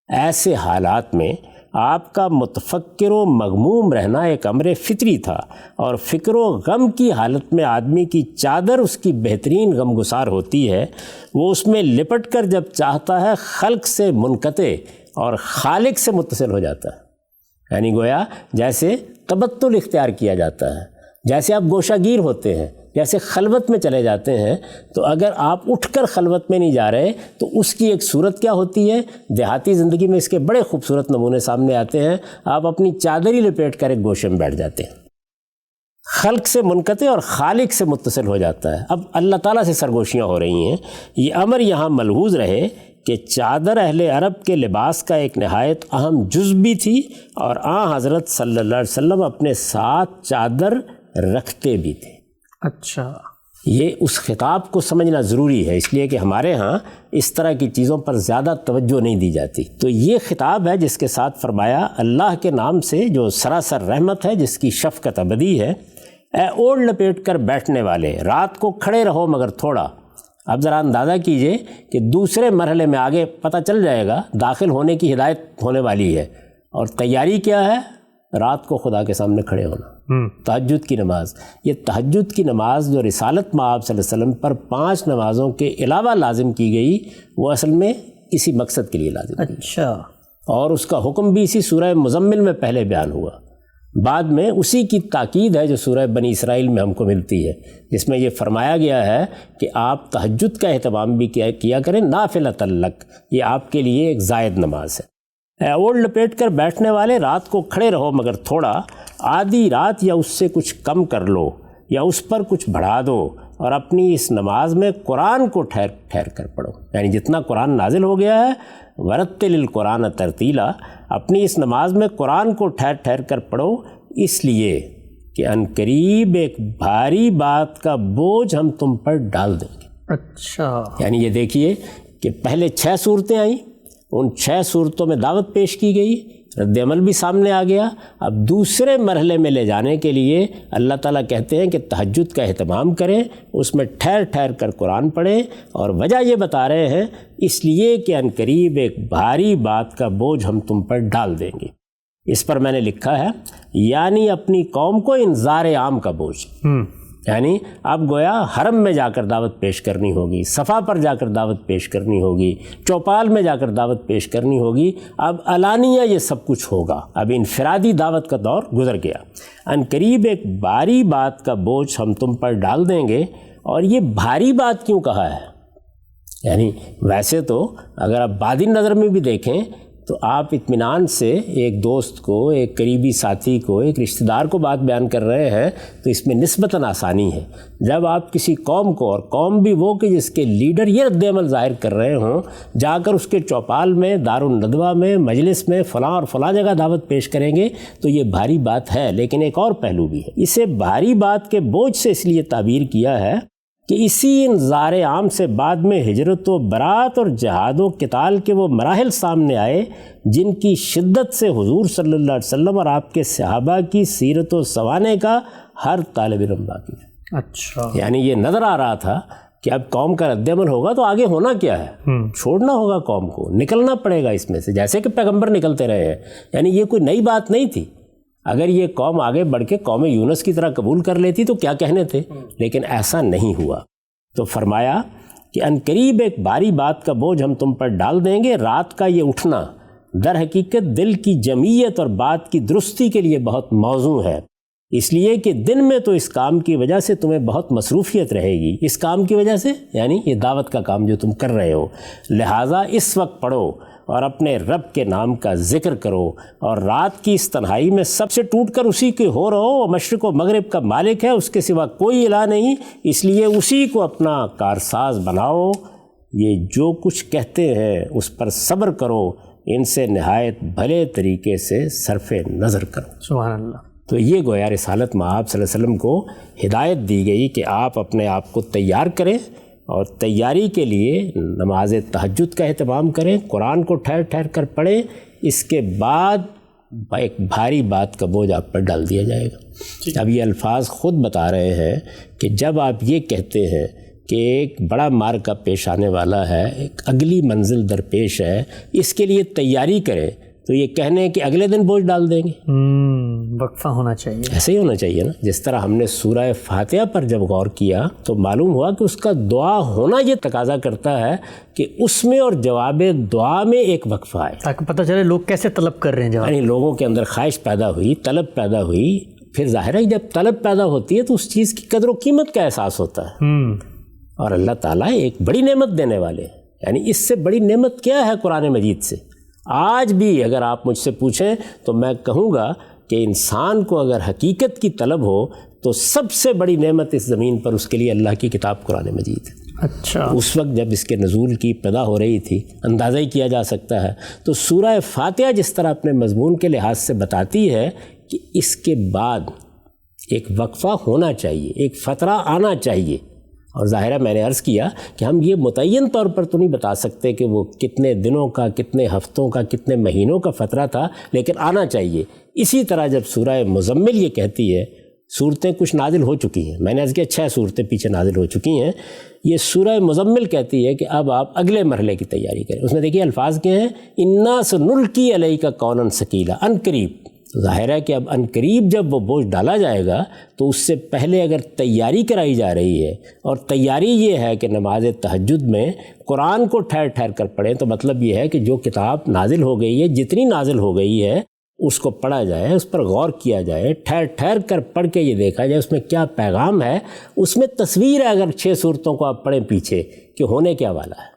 ایسے حالات میں آپ کا متفکر و مغموم رہنا ایک امر فطری تھا، اور فکر و غم کی حالت میں آدمی کی چادر اس کی بہترین غمگسار ہوتی ہے، وہ اس میں لپٹ کر جب چاہتا ہے خلق سے منقطع اور خالق سے متصل ہو جاتا ہے۔ یعنی گویا جیسے تبتل اختیار کیا جاتا ہے، جیسے آپ گوشہ گیر ہوتے ہیں، جیسے خلوت میں چلے جاتے ہیں، تو اگر آپ اٹھ کر خلوت میں نہیں جا رہے تو اس کی ایک صورت کیا ہوتی ہے۔ دیہاتی زندگی میں اس کے بڑے خوبصورت نمونے سامنے آتے ہیں۔ آپ اپنی چادر ہی لپیٹ کر ایک گوشے میں بیٹھ جاتے ہیں، خلق سے منقطع اور خالق سے متصل ہو جاتا ہے۔ اب اللہ تعالیٰ سے سرگوشیاں ہو رہی ہیں۔ یہ امر یہاں ملحوظ رہے کہ چادر اہل عرب کے لباس کا ایک نہایت اہم جز بھی تھی، اور آن حضرت صلی اللہ علیہ وسلم اپنے ساتھ چادر رکھتے بھی تھے۔ اچھا، یہ اس خطاب کو سمجھنا ضروری ہے، اس لیے کہ ہمارے ہاں اس طرح کی چیزوں پر زیادہ توجہ نہیں دی جاتی۔ تو یہ خطاب ہے جس کے ساتھ فرمایا اللہ کے نام سے جو سراسر رحمت ہے، جس کی شفقت ابدی ہے، اے اوڑھ لپیٹ کر بیٹھنے والے، رات کو کھڑے رہو مگر تھوڑا۔ اب ذرا اندازہ کیجئے کہ دوسرے مرحلے میں آگے پتہ چل جائے گا، داخل ہونے کی ہدایت ہونے والی ہے، اور تیاری کیا ہے؟ رات کو خدا کے سامنے کھڑے ہونا، تہجد کی نماز۔ یہ تہجد کی نماز جو رسالت مآب صلی اللہ علیہ وسلم پر 5 نمازوں کے علاوہ لازم کی گئی، وہ اصل میں اسی مقصد کے لیے لازم کی۔ اچھا، اور اس کا حکم بھی اسی سورہ مزمل میں پہلے بیان ہوا، بعد میں اسی کی تاکید ہے جو سورہ بنی اسرائیل میں ہم کو ملتی ہے، جس میں یہ فرمایا گیا ہے کہ آپ تہجد کا اہتمام بھی کیا کریں، نافلۃ لک، یہ آپ کے لیے ایک زائد نماز ہے۔ اے اوڑھ لپیٹ کر بیٹھنے والے، رات کو کھڑے رہو مگر تھوڑا، آدھی رات یا اس سے کچھ کم کر لو یا اس پر کچھ بڑھا دو، اور اپنی اس نماز میں قرآن کو ٹھہر ٹھہر کر پڑھو، یعنی جتنا قرآن نازل ہو گیا ہے، ورتل القرآن ترتیلا، اپنی اس نماز میں قرآن کو ٹھہر ٹھہر کر پڑھو، اس لیے کہ ان قریب ایک بھاری بات کا بوجھ ہم تم پر ڈال دیں گے۔ اچھا، یعنی یہ دیکھیے کہ پہلے 6 صورتیں آئیں، ان 6 صورتوں میں دعوت پیش کی گئی، رد عمل بھی سامنے آ گیا۔ اب دوسرے مرحلے میں لے جانے کے لیے اللہ تعالیٰ کہتے ہیں کہ تہجد کا اہتمام کریں، اس میں ٹھہر ٹھہر کر قرآن پڑھیں، اور وجہ یہ بتا رہے ہیں اس لیے کہ ان قریب ایک بھاری بات کا بوجھ ہم تم پر ڈال دیں گے۔ اس پر میں نے لکھا ہے یعنی اپنی قوم کو انذار عام کا بوجھ، یعنی اب گویا حرم میں جا کر دعوت پیش کرنی ہوگی، صفا پر جا کر دعوت پیش کرنی ہوگی، چوپال میں جا کر دعوت پیش کرنی ہوگی، اب علانیہ یہ سب کچھ ہوگا، اب انفرادی دعوت کا دور گزر گیا۔ ان قریب ایک بھاری بات کا بوجھ ہم تم پر ڈال دیں گے، اور یہ بھاری بات کیوں کہا ہے؟ یعنی ویسے تو اگر آپ بعدی نظر میں بھی دیکھیں تو آپ اطمینان سے ایک دوست کو، ایک قریبی ساتھی کو، ایک رشتہ دار کو بات بیان کر رہے ہیں تو اس میں نسبتاً آسانی ہے۔ جب آپ کسی قوم کو، اور قوم بھی وہ کہ جس کے لیڈر یہ رد عمل ظاہر کر رہے ہوں، جا کر اس کے چوپال میں، دارالندوہ میں، مجلس میں فلاں اور فلاں جگہ دعوت پیش کریں گے تو یہ بھاری بات ہے، لیکن ایک اور پہلو بھی ہے۔ اسے بھاری بات کے بوجھ سے اس لیے تعبیر کیا ہے کہ اسی انذار عام سے بعد میں ہجرت و برات اور جہاد و قتال کے وہ مراحل سامنے آئے جن کی شدت سے حضور صلی اللہ علیہ وسلم اور آپ کے صحابہ کی سیرت و سوانے کا ہر طالب علم واقف ہے۔ اچھا، یعنی یہ نظر آ رہا تھا کہ اب قوم کا رد عمل ہوگا تو آگے ہونا کیا ہے، چھوڑنا ہوگا قوم کو، نکلنا پڑے گا اس میں سے، جیسے کہ پیغمبر نکلتے رہے ہیں۔ یعنی یہ کوئی نئی بات نہیں تھی۔ اگر یہ قوم آگے بڑھ کے قوم یونس کی طرح قبول کر لیتی تو کیا کہنے تھے، لیکن ایسا نہیں ہوا۔ تو فرمایا کہ ان قریب ایک بھاری بات کا بوجھ ہم تم پر ڈال دیں گے۔ رات کا یہ اٹھنا در حقیقت دل کی جمعیت اور بات کی درستی کے لیے بہت موزوں ہے، اس لیے کہ دن میں تو اس کام کی وجہ سے تمہیں بہت مصروفیت رہے گی، اس کام کی وجہ سے یعنی یہ دعوت کا کام جو تم کر رہے ہو، لہٰذا اس وقت پڑھو اور اپنے رب کے نام کا ذکر کرو، اور رات کی اس تنہائی میں سب سے ٹوٹ کر اسی کے ہو رہو، وہ مشرق و مغرب کا مالک ہے، اس کے سوا کوئی الہ نہیں، اس لیے اسی کو اپنا کارساز بناؤ، یہ جو کچھ کہتے ہیں اس پر صبر کرو، ان سے نہایت بھلے طریقے سے صرف نظر کرو۔ سبحان اللہ۔ تو یہ گویا رسالت مآب صلی اللہ علیہ وسلم کو ہدایت دی گئی کہ آپ اپنے آپ کو تیار کریں، اور تیاری کے لیے نماز تہجد کا اہتمام کریں، قرآن کو ٹھہر ٹھہر کر پڑھیں، اس کے بعد ایک بھاری بات کا بوجھ آپ پر ڈال دیا جائے گا۔ اب یہ الفاظ خود بتا رہے ہیں کہ جب آپ یہ کہتے ہیں کہ ایک بڑا معرکہ پیش آنے والا ہے، ایک اگلی منزل درپیش ہے، اس کے لیے تیاری کریں، تو یہ کہنے کہ اگلے دن بوجھ ڈال دیں گے، وقفہ ہونا چاہیے۔ ایسے ہی ہونا چاہیے نا۔ جس طرح ہم نے سورہ فاتحہ پر جب غور کیا تو معلوم ہوا کہ اس کا دعا ہونا یہ تقاضا کرتا ہے کہ اس میں اور جواب دعا میں ایک وقفہ آئے، تاکہ پتہ چلے لوگ کیسے طلب کر رہے ہیں جواب۔ یعنی لوگوں کے اندر خواہش پیدا ہوئی، طلب پیدا ہوئی، پھر ظاہر ہے جب طلب پیدا ہوتی ہے تو اس چیز کی قدر و قیمت کا احساس ہوتا ہے، اور اللہ تعالیٰ ایک بڑی نعمت دینے والے ہیں۔ یعنی اس سے بڑی نعمت کیا ہے قرآن مجید سے؟ آج بھی اگر آپ مجھ سے پوچھیں تو میں کہوں گا کہ انسان کو اگر حقیقت کی طلب ہو تو سب سے بڑی نعمت اس زمین پر اس کے لیے اللہ کی کتاب قرآن مجید ہے۔ اچھا، اس وقت جب اس کے نزول کی ابتدا ہو رہی تھی، اندازہ ہی کیا جا سکتا ہے، تو سورہ فاتحہ جس طرح اپنے مضمون کے لحاظ سے بتاتی ہے کہ اس کے بعد ایک وقفہ ہونا چاہیے، ایک فترہ آنا چاہیے، اور ظاہر ہے میں نے عرض کیا کہ ہم یہ متعین طور پر تو نہیں بتا سکتے کہ وہ کتنے دنوں کا، کتنے ہفتوں کا، کتنے مہینوں کا فترہ تھا، لیکن آنا چاہیے۔ اسی طرح جب سورہ مزمل یہ کہتی ہے، صورتیں کچھ نازل ہو چکی ہیں، میں نے عرض کیا 6 صورتیں پیچھے نازل ہو چکی ہیں، یہ سورہ مزمل کہتی ہے کہ اب آپ اگلے مرحلے کی تیاری کریں۔ اس میں دیکھیے الفاظ کیا ہیں، انا سنلقی علیک قولا ثقیلا، ان قریب۔ ظاہر ہے کہ اب ان قریب جب وہ بوجھ ڈالا جائے گا تو اس سے پہلے اگر تیاری کرائی جا رہی ہے، اور تیاری یہ ہے کہ نماز تہجد میں قرآن کو ٹھہر ٹھہر کر پڑھیں، تو مطلب یہ ہے کہ جو کتاب نازل ہو گئی ہے، جتنی نازل ہو گئی ہے، اس کو پڑھا جائے، اس پر غور کیا جائے، ٹھہر ٹھہر کر پڑھ کے یہ دیکھا جائے اس میں کیا پیغام ہے۔ اس میں تصویر ہے اگر 6 صورتوں کو آپ پڑھیں پیچھے کہ ہونے کیا والا ہے،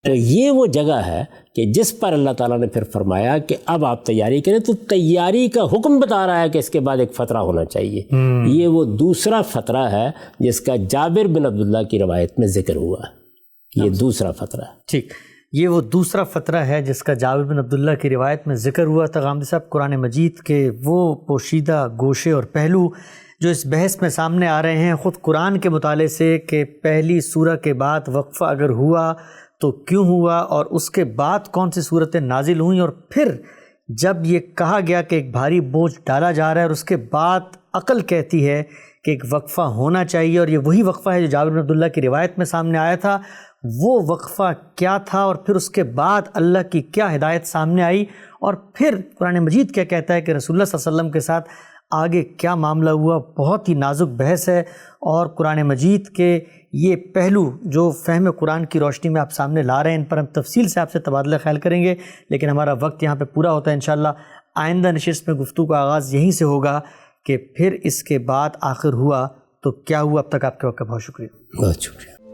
تو یہ وہ جگہ ہے کہ جس پر اللہ تعالیٰ نے پھر فرمایا کہ اب آپ تیاری کریں، تو تیاری کا حکم بتا رہا ہے کہ اس کے بعد ایک فترہ ہونا چاہیے۔ یہ وہ دوسرا فترہ ہے جس کا جابر بن عبداللہ کی روایت میں ذکر ہوا، یہ دوسرا فترہ ہے۔ ٹھیک، یہ وہ دوسرا فترہ ہے جس کا جابر بن عبداللہ کی روایت میں ذکر ہوا تھا۔ غامدی صاحب، قرآن مجید کے وہ پوشیدہ گوشے اور پہلو جو اس بحث میں سامنے آ رہے ہیں خود قرآن کے مطالعے سے، کہ پہلی سورہ کے بعد وقفہ اگر ہوا تو کیوں ہوا، اور اس کے بعد کون سی صورتیں نازل ہوئیں، اور پھر جب یہ کہا گیا کہ ایک بھاری بوجھ ڈالا جا رہا ہے، اور اس کے بعد عقل کہتی ہے کہ ایک وقفہ ہونا چاہیے، اور یہ وہی وقفہ ہے جو جابر بن عبداللہ کی روایت میں سامنے آیا تھا، وہ وقفہ کیا تھا، اور پھر اس کے بعد اللہ کی کیا ہدایت سامنے آئی، اور پھر قرآن مجید کیا کہتا ہے کہ رسول اللہ صلی اللہ علیہ وسلم کے ساتھ آگے کیا معاملہ ہوا۔ بہت ہی نازک بحث ہے، اور قرآن مجید کے یہ پہلو جو فہم قرآن کی روشنی میں آپ سامنے لا رہے ہیں، ان پر ہم تفصیل سے آپ سے تبادلہ خیال کریں گے، لیکن ہمارا وقت یہاں پہ پورا ہوتا ہے۔ انشاءاللہ آئندہ نشست میں گفتگو کا آغاز یہیں سے ہوگا کہ پھر اس کے بعد آخر ہوا تو کیا ہوا۔ اب تک آپ کے وقت کا بہت شکریہ۔ بہت شکریہ۔